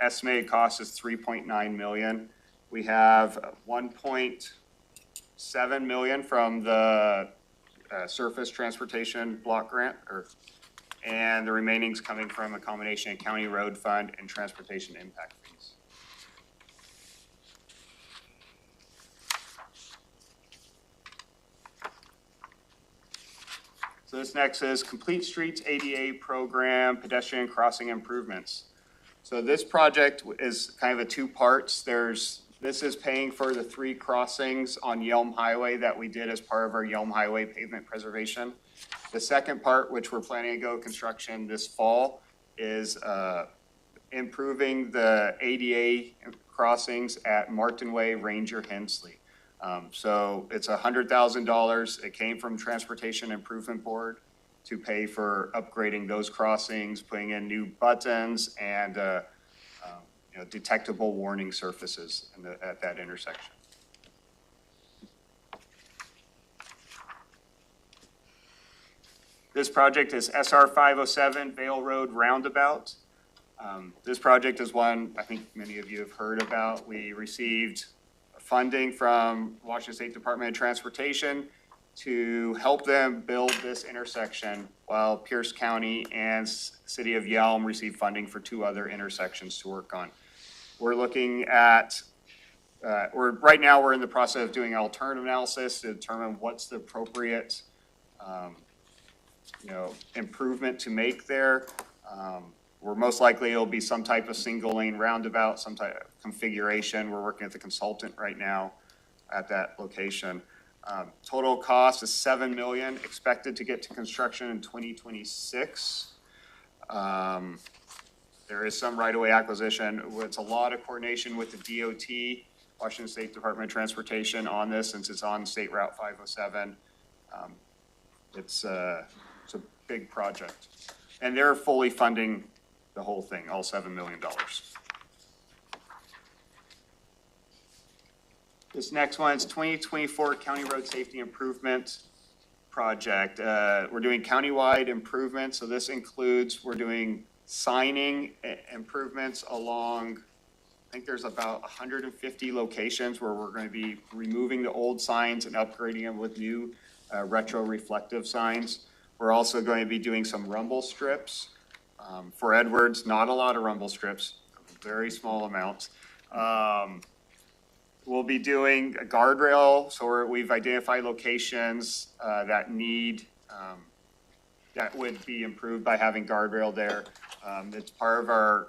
estimated cost is $3.9 million. We have $1.7 million from the surface transportation block grant, and the remaining's coming from a combination of county road fund and transportation impact fees. So this next is Complete Streets ADA Program Pedestrian Crossing Improvements. So this project is kind of a two parts. This is paying for the 3 crossings on Yelm Highway that we did as part of our Yelm Highway pavement preservation. The second part, which we're planning to go construction this fall, is improving the ADA crossings at Martin Way, Ranger, Hensley. So it's $100,000. It came from Transportation Improvement Board to pay for upgrading those crossings, putting in new buttons and detectable warning surfaces at that intersection. This project is SR 507 Vale Road Roundabout. This project is one I think many of you have heard about. We received funding from Washington State Department of Transportation to help them build this intersection, while Pierce County and City of Yelm received funding for 2 other intersections to work on. We're looking at, right now we're in the process of doing alternative analysis to determine what's the appropriate, improvement to make there. We're most likely it'll be some type of single lane roundabout, some type of configuration. We're working with the consultant right now at that location. Total cost is $7 million, expected to get to construction in 2026. There is some right-of-way acquisition. It's a lot of coordination with the DOT, Washington State Department of Transportation on this, since it's on State Route 507. It's a big project. And they're fully funding the whole thing, all $7 million. This next one is 2024 County Road Safety Improvement Project. We're doing countywide improvements, so this includes, we're doing signing improvements along, I think there's about 150 locations where we're going to be removing the old signs and upgrading them with new retro reflective signs. We're also going to be doing some rumble strips. For Edwards, not a lot of rumble strips, very small amounts. We'll be doing a guardrail, so we've identified locations that need, that would be improved by having guardrail there. It's part of our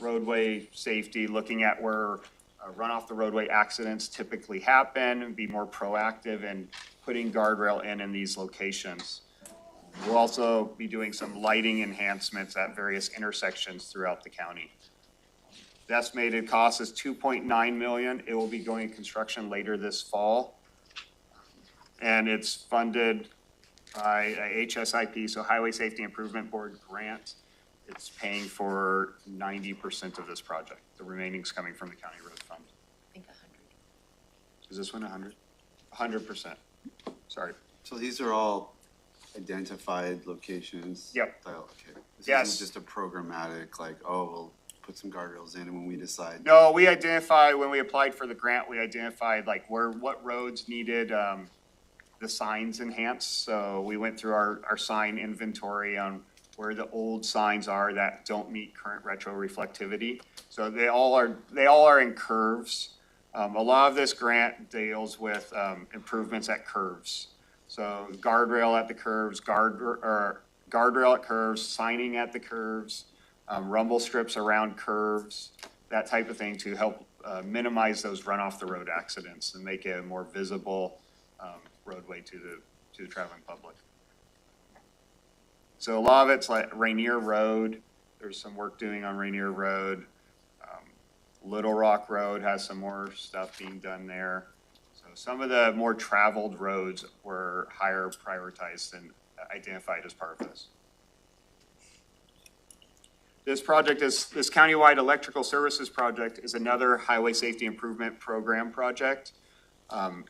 roadway safety, looking at where run off the roadway accidents typically happen, and be more proactive in putting guardrail in these locations. We'll also be doing some lighting enhancements at various intersections throughout the county. The estimated cost is $2.9 million. It will be going construction later this fall. And it's funded by a HSIP, so Highway Safety Improvement Board grant. It's paying for 90% of this project. The remaining is coming from the county road fund. I think 100. Is this one 100? 100%. Sorry. So these are all identified locations? Yep. Okay. This Yes. isn't just a programmatic, like, oh, we'll put some guardrails in when we decide. No, we identified, when we applied for the grant, we identified like what roads needed, the signs enhanced. So we went through our sign inventory on where the old signs are that don't meet current retro reflectivity. So they all are in curves. A lot of this grant deals with improvements at curves. So guardrail at the curves, guardrail at curves, signing at the curves, rumble strips around curves, that type of thing to help minimize those run off the road accidents and make it a more visible roadway to the traveling public. So a lot of it's like Rainier Road. There's some work doing on Rainier Road. Little Rock Road has some more stuff being done there. So some of the more traveled roads were higher prioritized and identified as part of this. This project is, this countywide electrical services project is another highway safety improvement program project.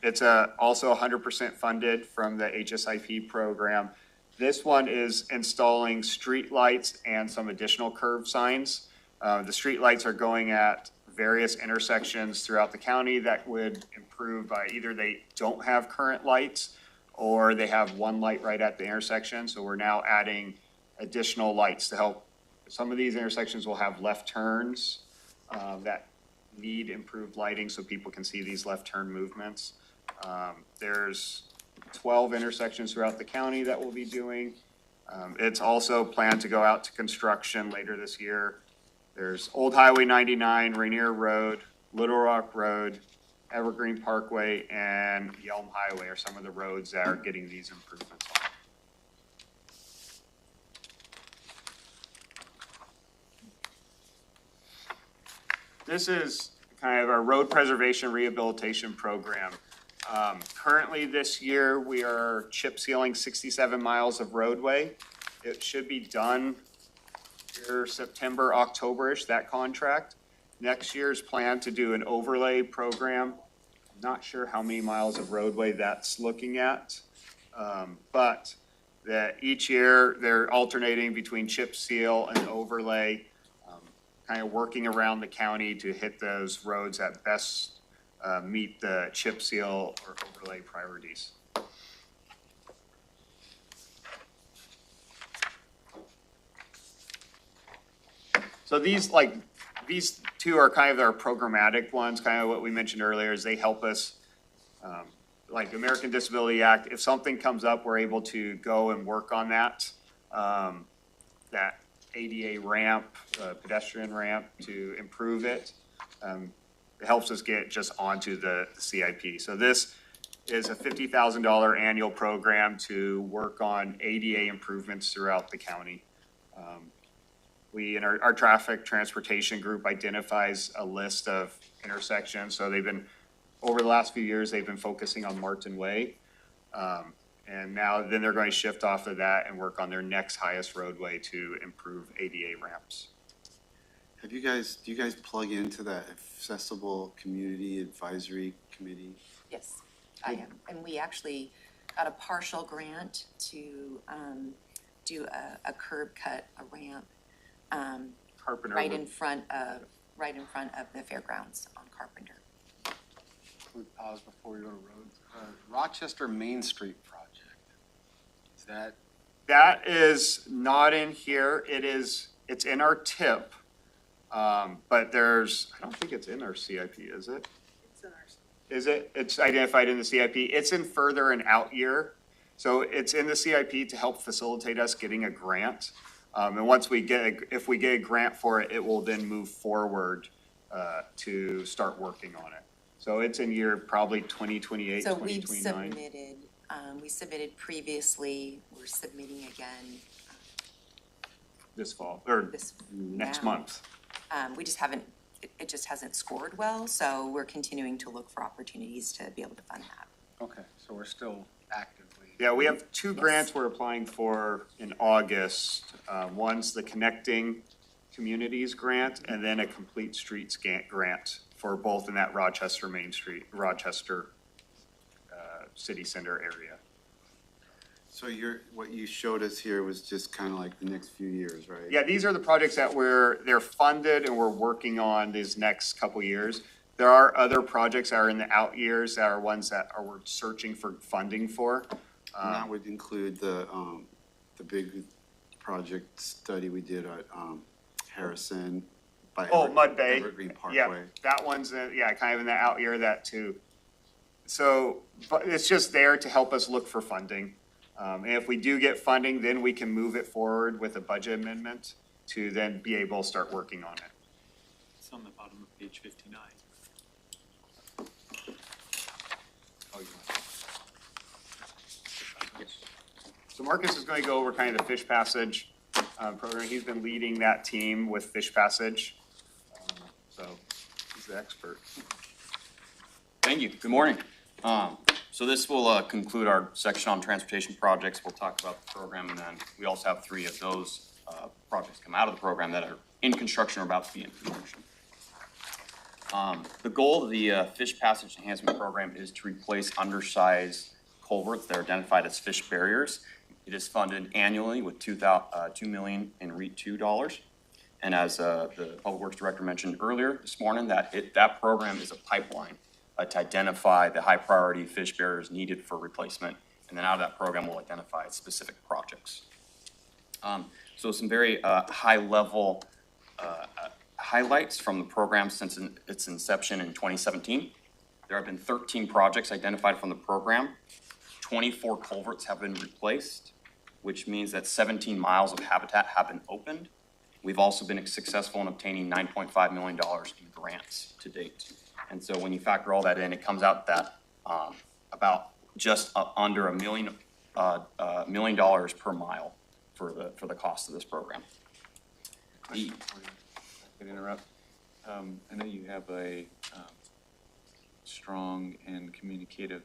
It's also 100% funded from the HSIP program. This one is installing street lights and some additional curve signs. The street lights are going at various intersections throughout the county that would improve by either they don't have current lights or they have one light right at the intersection. So we're now adding additional lights to help. Some of these intersections will have left turns that need improved lighting so people can see these left turn movements. There's 12 intersections throughout the county that we'll be doing. It's also planned to go out to construction later this year. There's Old Highway 99, Rainier Road, Little Rock Road, Evergreen Parkway, and Yelm Highway are some of the roads that are getting these improvements on. This is kind of our road preservation rehabilitation program. Currently this year, we are chip sealing 67 miles of roadway. It should be done here September, October-ish, that contract. Next year's plan to do an overlay program. I'm not sure how many miles of roadway that's looking at. But that each year they're alternating between chip seal and overlay, kind of working around the county to hit those roads that best meet the chip seal or overlay priorities. So these two are kind of our programmatic ones, kind of what we mentioned earlier is they help us, like the American Disability Act, if something comes up, we're able to go and work on that. That ADA ramp, pedestrian ramp to improve it. It helps us get just onto the CIP. So this is a $50,000 annual program to work on ADA improvements throughout the county. We, in our traffic transportation group, identifies a list of intersections. So they've been, over the last few years, they've been focusing on Martin Way. And now then they're going to shift off of that and work on their next highest roadway to improve ADA ramps. Do you guys plug into that accessible community advisory committee? Yes, I am. And we actually got a partial grant to do a curb cut, a ramp, Carpenter. right in front of the fairgrounds on Carpenter. We pause before we go to roads. Rochester Main Street project. Is that? That is not in here. It's in our TIP. But I don't think it's in our CIP, is it? It's in ours. Is it? It's identified in the CIP. It's in further and out year. So it's in the CIP to help facilitate us getting a grant. And once if we get a grant for it, it will then move forward to start working on it. So it's in year probably 2028, So 2029. we submitted previously, we're submitting again This fall, or this next now. month. We just haven't, it just hasn't scored well, so we're continuing to look for opportunities to be able to fund that. Okay, so we're still actively. Yeah, we have two grants we're applying for in August. One's the Connecting Communities Grant, and then a Complete Streets grant for both in that Rochester Main Street, Rochester City Center area. So what you showed us here was just kind of like the next few years, right? Yeah, these are the projects that they're funded and we're working on these next couple years. There are other projects that are in the out years that are ones that we're searching for funding for. And that would include the big project study we did at Harrison by Mud Bay. Evergreen Parkway. Yeah, that one's, kind of in the out year, that too. So, but it's just there to help us look for funding. And if we do get funding, then we can move it forward with a budget amendment to then be able to start working on it. It's on the bottom of page 59. So Marcus is going to go over kind of the Fish Passage program. He's been leading that team with Fish Passage. So he's the expert. Thank you. Good morning. So this will conclude our section on transportation projects. We'll talk about the program, and then we also have 3 of those projects come out of the program that are in construction or about to be in construction. The goal of the Fish Passage Enhancement Program is to replace undersized culverts that are identified as fish barriers. It is funded annually with $2 million in REAP 2 dollars. And as the Public Works Director mentioned earlier this morning, that program is a pipeline to identify the high priority fish barriers needed for replacement. And then out of that program, we'll identify specific projects. So some very high level highlights from the program since its inception in 2017. There have been 13 projects identified from the program. 24 culverts have been replaced, which means that 17 miles of habitat have been opened. We've also been successful in obtaining $9.5 million in grants to date. And so when you factor all that in, it comes out that about just under $1 million per mile for the cost of this program. Question for you, if I could interrupt. I know you have a strong and communicative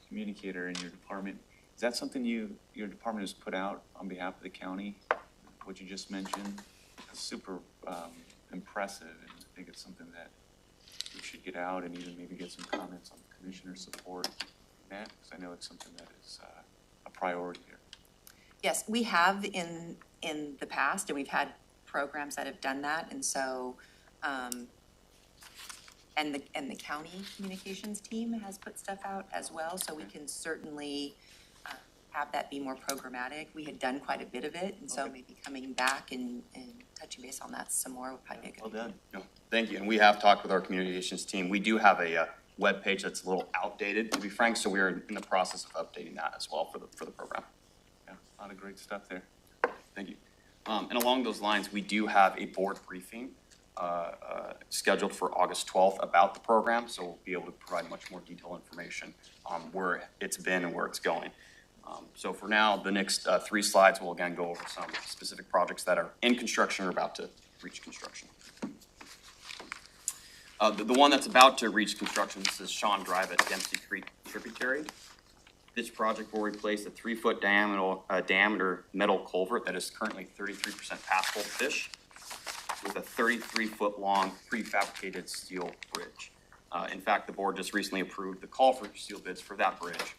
communicator in your department. Is that something your department has put out on behalf of the county? What you just mentioned? It's super impressive, and I think it's something that we should get out and even maybe get some comments on the commissioner's support in that, because I know it's something that is a priority here. Yes, we have in the past, and we've had programs that have done that, and so, and the county communications team has put stuff out as well, so we can certainly have that be more programmatic. We had done quite a bit of it, and so maybe coming back and touching base on that some more would probably be a good idea. No, thank you. And we have talked with our communications team. We do have a web page that's a little outdated, to be frank, so we are in the process of updating that as well for the program. Yeah, a lot of great stuff there. Thank you. And along those lines, we do have a board briefing scheduled for August 12th about the program, so we'll be able to provide much more detailed information on where it's been and where it's going. So for now, the next 3 slides will again go over some specific projects that are in construction or about to reach construction. The one that's about to reach construction, this is Shawn Drive at Dempsey Creek Tributary. This project will replace a 3-foot diameter metal culvert that is currently 33% passable to fish with a 33-foot long prefabricated steel bridge. In fact, the board just recently approved the call for steel bids for that bridge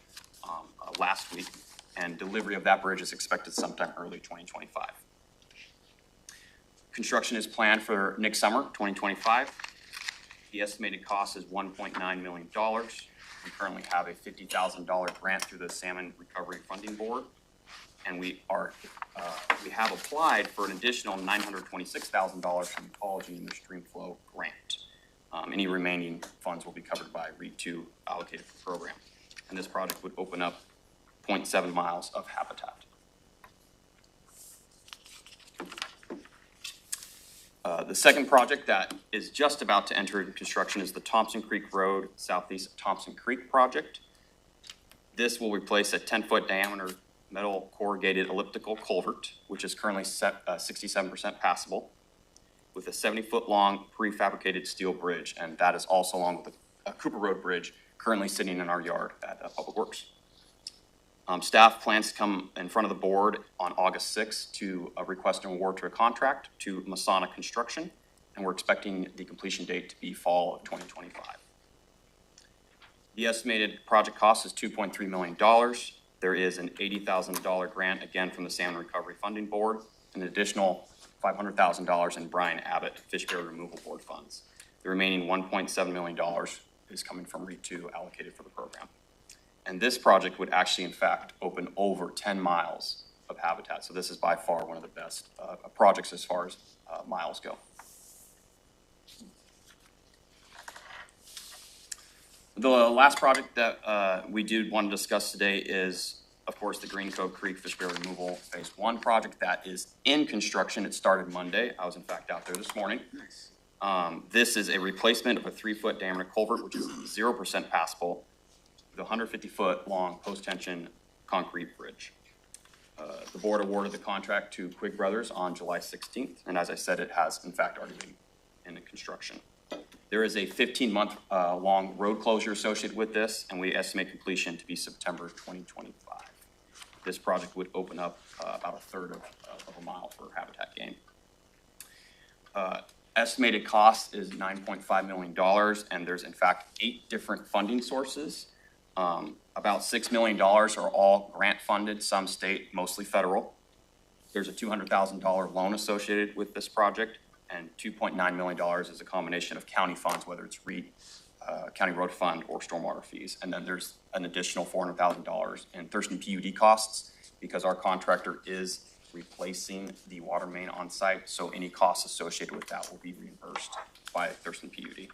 last week, and delivery of that bridge is expected sometime early 2025. Construction is planned for next summer, 2025. The estimated cost is $1.9 million. We currently have a $50,000 grant through the Salmon Recovery Funding Board, and we have applied for an additional $926,000 from the Ecology and the Stream Flow grant. Any remaining funds will be covered by REAP 2 allocated for the program, and this project would open up 0.7 miles of habitat. The second project that is just about to enter into construction is the Thompson Creek Road Southeast of Thompson Creek project. This will replace a 10-foot diameter metal corrugated elliptical culvert, which is currently 67% passable, with a 70-foot long prefabricated steel bridge, and that is also along with the Cooper Road Bridge currently sitting in our yard at Public Works. Staff plans to come in front of the board on August 6th to request an award to a contract to Masana Construction, and we're expecting the completion date to be fall of 2025. The estimated project cost is $2.3 million. There is an $80,000 grant, again, from the Salmon Recovery Funding Board, and an additional $500,000 in Brian Abbott Fish Barrier Removal Board funds. The remaining $1.7 million is coming from REIT 2 allocated for the program. And this project would actually, in fact, open over 10 miles of habitat. So this is by far one of the best projects as far as miles go. The last project that we did want to discuss today is, of course, the Green Cove Creek Fish Barrier Removal Phase 1 project that is in construction. It started Monday. I was, in fact, out there this morning. Nice. This is a replacement of a 3-foot diameter culvert, which is 0% passable, with a 150-foot long post-tension concrete bridge. The board awarded the contract to Quigg Brothers on July 16th, and as I said, it has in fact already been in the construction. There is a 15-month long road closure associated with this, and we estimate completion to be September 2025. This project would open up about a third of a mile for habitat gain. Estimated cost is $9.5 million, and there's in fact 8 different funding sources. About $6 million are all grant funded, some state, mostly federal. There's a $200,000 loan associated with this project, and $2.9 million is a combination of county funds, whether it's REIT, county road fund, or stormwater fees. And then there's an additional $400,000 in Thurston PUD costs, because our contractor is replacing the water main on site, so any costs associated with that will be reimbursed by Thurston PUD.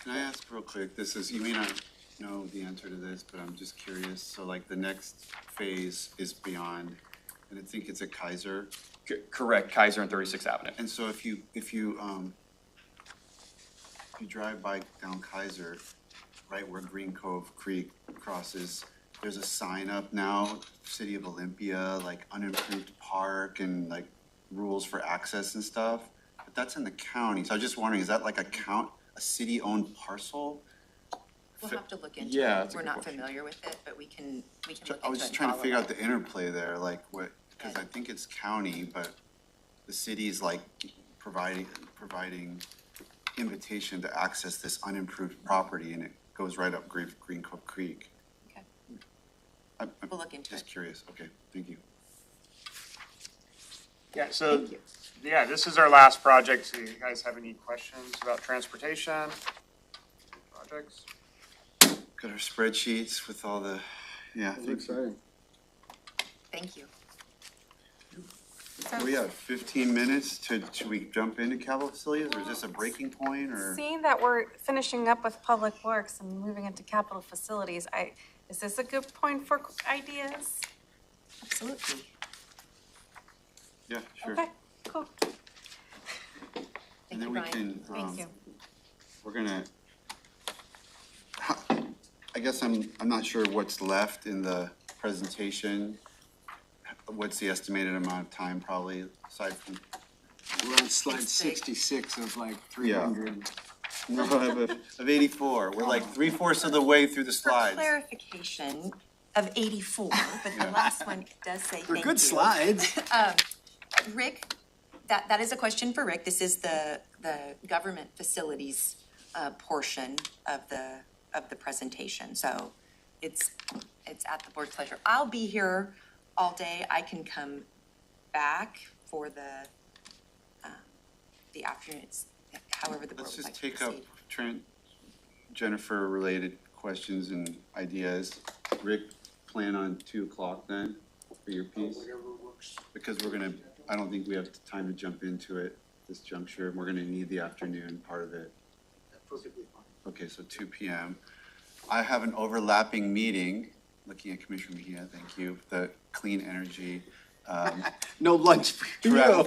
Can I ask real quick, this is, you may not know the answer to this, but I'm just curious. So like the next phase is beyond, and I think it's at Kaiser. Correct, Kaiser and 36th Avenue. And so if you drive by down Kaiser, right where Green Cove Creek crosses, there's a sign up now, City of Olympia, like unimproved park and like rules for access and stuff. But that's in the county. So I was just wondering, is that like a city-owned parcel? We'll have to look into Yeah, it. that's a We're good not question. familiar with it, but we can look into it. I was just trying to figure out the interplay there, like what, because I think it's county, but the city's like providing invitation to access this unimproved property, and it goes right up Green Cove Creek. Okay. I'm We'll look into just it. curious. Okay, thank you. Yeah, so, Thank you. yeah, this is our last project. So you guys have any questions about transportation projects? Got our spreadsheets with all the, yeah. That's exciting. Thank you. We have 15 minutes should we jump into capital facilities, or is this a breaking point, or? Seeing that we're finishing up with Public Works and moving into capital facilities, is this a good point for ideas? Absolutely. Yeah, sure. Okay, cool. And Thank then you, we Brian. can, Thank you. we're gonna, I guess I'm not sure what's left in the presentation. What's the estimated amount of time probably, aside from? We're on slide It's big. 66 of like 300. No, of 84. We're like 3/4 of the way through the For slides. clarification of 84, but the last one does say thank you. They're good slides. Rick, that is a question for Rick. This is the government facilities portion of the presentation. So it's at the board's pleasure. I'll be here all day. I can come back for the afternoon. It's however the board Let's would like just to take up proceed. Jennifer-related questions and ideas. Rick, plan on 2 o'clock then for your piece? Because I don't think we have time to jump into it this juncture. We're gonna need the afternoon part of it. Perfectly fine. Okay, so 2 p.m. I have an overlapping meeting, looking at Commissioner Mejia, thank you, the Clean Energy No lunch for you.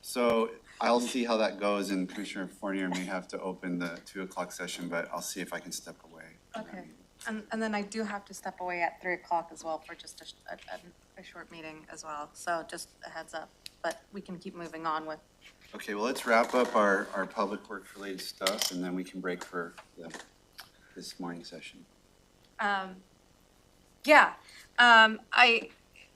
So I'll see how that goes, and Commissioner Fournier may have to open the 2 o'clock session, but I'll see if I can step away. Okay. And then I do have to step away at 3 o'clock as well for just a short meeting as well. So just a heads up, but we can keep moving on with. Okay, well, let's wrap up our public works related stuff, and then we can break for this morning session.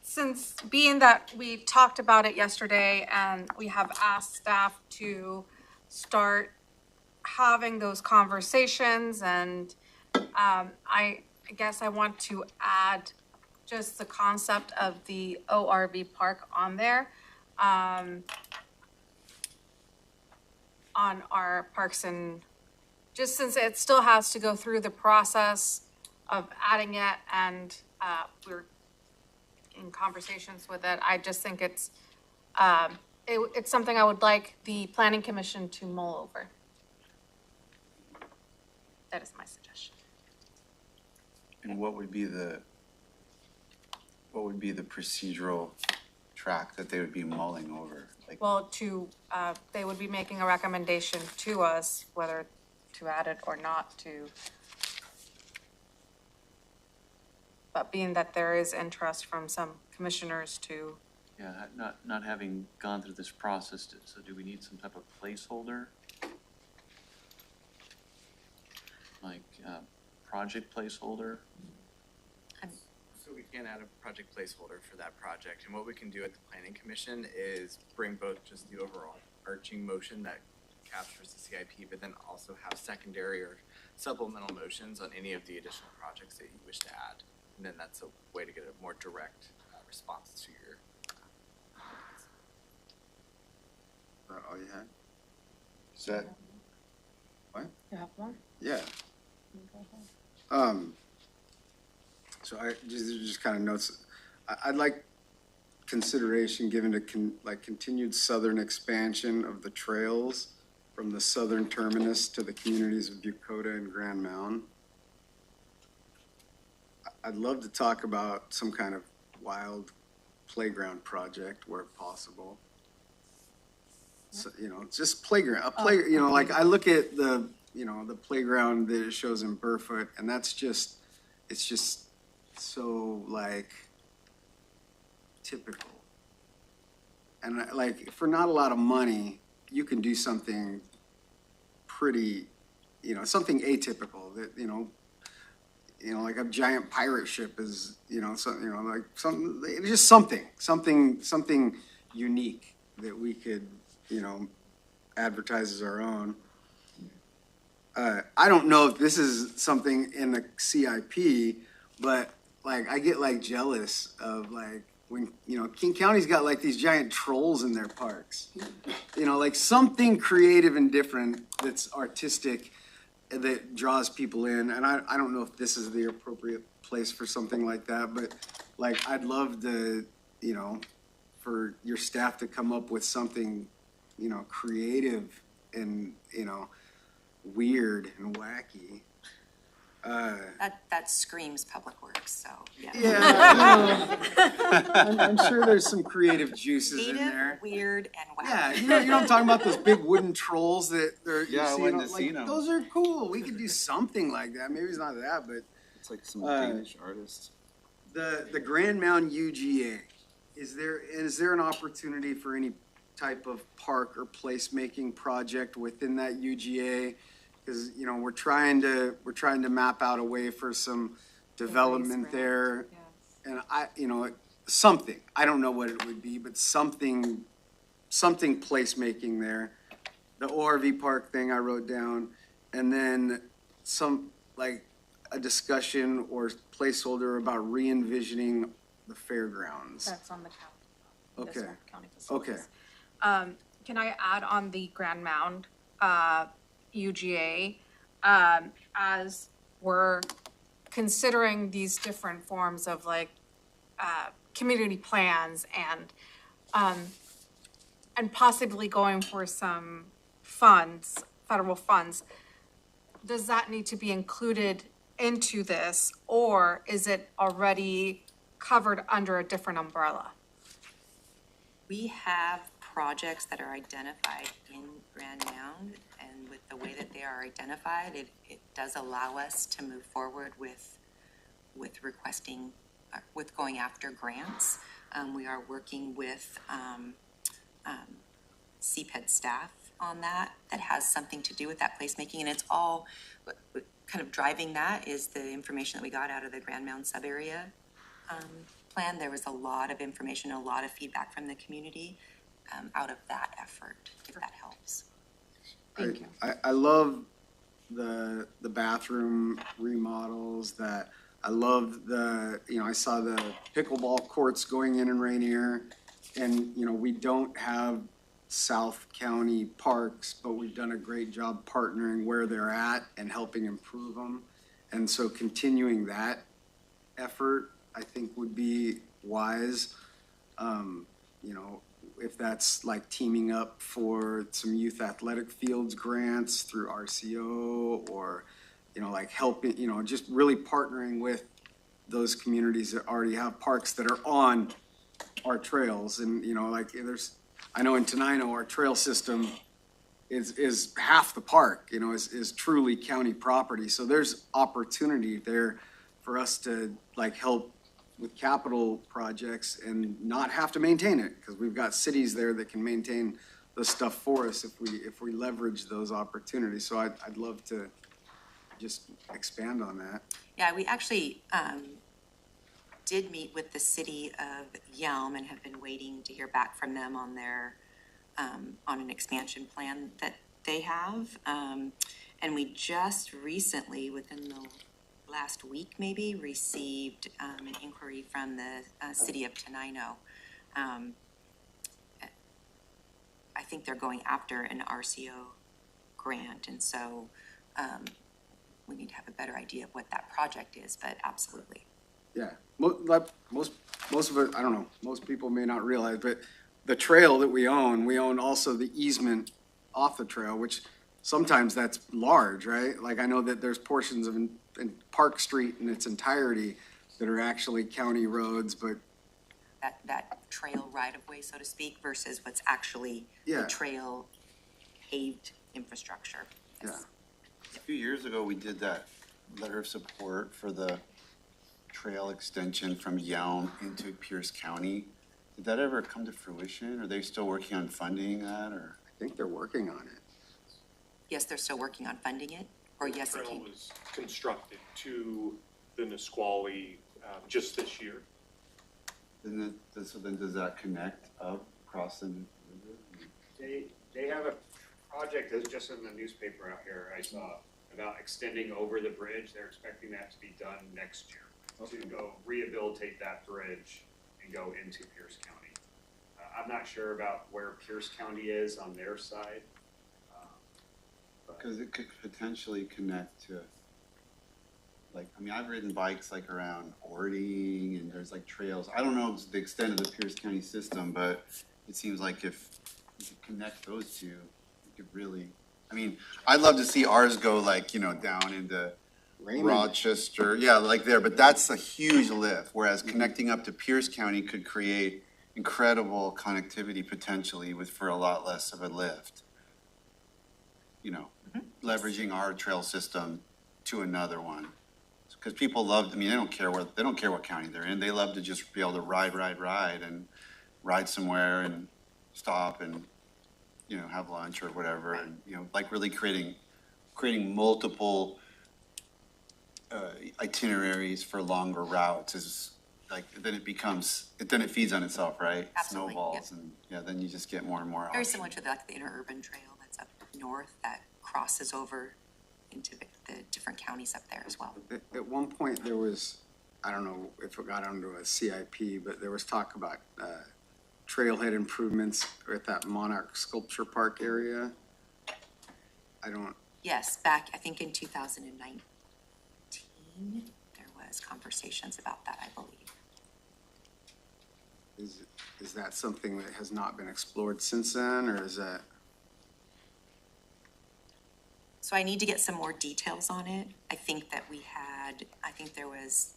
Since being that we talked about it yesterday and we have asked staff to start having those conversations, and I guess I want to add just the concept of the ORV park on there. On our parks, and just since it still has to go through the process of adding it, and we're in conversations with it, I just think it's something I would like the planning commission to mull over. That is my suggestion. And what would be the procedural track that they would be mulling over? Like, Well, they would be making a recommendation to us whether to add it or not to. But being that there is interest from some commissioners to. Yeah, not having gone through this process, so do we need some type of placeholder? Like, project placeholder? So we can add a project placeholder for that project, and what we can do at the planning commission is bring both just the overall arching motion that captures the CIP, but then also have secondary or supplemental motions on any of the additional projects that you wish to add. And then that's a way to get a more direct response to your. Is that all you had? is that, You have one? Yeah. So these are just kind of notes. I'd like consideration given to continued southern expansion of the trails from the southern terminus to the communities of Bucota and Grand Mound. I'd love to talk about some kind of wild playground project where possible. So, it's just playground, like I look at the playground that it shows in Burfoot, and it's just so like typical. And like for not a lot of money, you can do something pretty, something atypical that, like a giant pirate ship is, just something unique that we could, advertise as our own. I don't know if this is something in the CIP, but like I get like jealous of like when, King County's got like these giant trolls in their parks. Like something creative and different that's artistic that draws people in. And I don't know if this is the appropriate place for something like that, but like I'd love to, for your staff to come up with something, creative and, weird and wacky. That screams Public Works, so, yeah. Yeah, I'm sure there's some creative juices in there. Creative, weird, and wacky. Yeah, you know what I'm talking about, those big wooden trolls that they're, Yeah, I wouldn't have like, seen 'em. those are cool. We could do something like that. Maybe it's not that, but it's like some Danish artists. the Grand Mound UGA, is there an opportunity for any type of park or placemaking project within that UGA? Because, we're trying to map out a way for some development there. And something, I don't know what it would be, but something placemaking there. The ORV park thing I wrote down, and then some, like, a discussion or placeholder about re-envisioning the fairgrounds. That's on the county. Okay. County facilities. Okay. Can I add on the Grand Mound, UGA, as we're considering these different forms of like, community plans and possibly going for some funds, federal funds, does that need to be included into this, or is it already covered under a different umbrella? We have projects that are identified in Grand Mound, and with the way that they are identified, it does allow us to move forward with requesting, with going after grants. We are working with CPED staff on that has something to do with that placemaking, and it's all, kind of driving that is the information that we got out of the Grand Mound sub-area plan. There was a lot of information, a lot of feedback from the community out of that effort, if that helps. Thank you. I love the bathroom remodels, that I love I saw the pickleball courts going in Rainier, and, we don't have South County parks, but we've done a great job partnering where they're at and helping improve them. And so continuing that effort, I think, would be wise. If that's like teaming up for some youth athletic fields grants through RCO, or, like helping, just really partnering with those communities that already have parks that are on our trails. And, I know in Tenino, our trail system is half the park, is truly county property. So there's opportunity there for us to help with capital projects and not have to maintain it, because we've got cities there that can maintain the stuff for us if we leverage those opportunities. So I'd love to just expand on that. Yeah, we actually did meet with the city of Yelm and have been waiting to hear back from them on their on an expansion plan that they have. And we just recently, within the last week maybe, received an inquiry from the city of Tenino. I think they're going after an RCO grant, and so we need to have a better idea of what that project is, but absolutely. Yeah, most of it, I don't know, most people may not realize, but the trail that we own also the easement off the trail, which sometimes that's large, right? Like, I know that there's portions of in Park Street in its entirety that are actually county roads, but That trail right-of-way, so to speak, versus what's actually the trail paved infrastructure. Yes. A few years ago, we did that letter of support for the trail extension from Yelm into Pierce County. Did that ever come to fruition? Are they still working on funding that, or? I think they're working on it. Yes, they're still working on funding it, or yes, it The came. trail was constructed to the Nisqually just this year. So then does that connect up across the river? They have a project that's just in the newspaper out here, I saw, about extending over the bridge. They're expecting that to be done next year, to go rehabilitate that bridge and go into Pierce County. I'm not sure about where Pierce County is on their side. Because it could potentially connect to, I've ridden bikes around Ording, and there's trails. I don't know the extent of the Pierce County system, but it seems like if you could connect those two, you could really, I'd love to see ours go down into Raymond. Rochester, there, but that's a huge lift, whereas connecting up to Pierce County could create incredible connectivity potentially for a lot less of a lift. Leveraging our trail system to another one. Because people love, they don't care what county they're in. They love to just be able to ride and ride somewhere and stop and, have lunch or whatever. And, really creating multiple itineraries for longer routes is then it feeds on itself, right? Absolutely, Snowballs, and then you just get more and more Very options. similar to the interurban trail that's up north that crosses over into the different counties up there as well. At one point, there was, I don't know if it got onto a CIP, but there was talk about trailhead improvements at that Monarch Sculpture Park area. Yes, back, I think in 2019, there was conversations about that, I believe. Is that something that has not been explored since then, or is that? So I need to get some more details on it. I think there was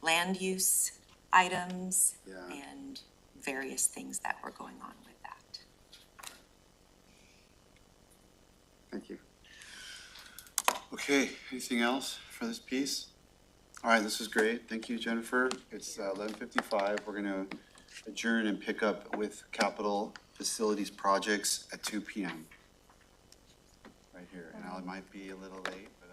land use items and various things that were going on with that. Thank you. Okay, anything else for this piece? All right, this is great. Thank you, Jennifer. It's 11:55. We're gonna adjourn and pick up with capital facilities projects at 2 p.m. Right here, and I might be a little late, but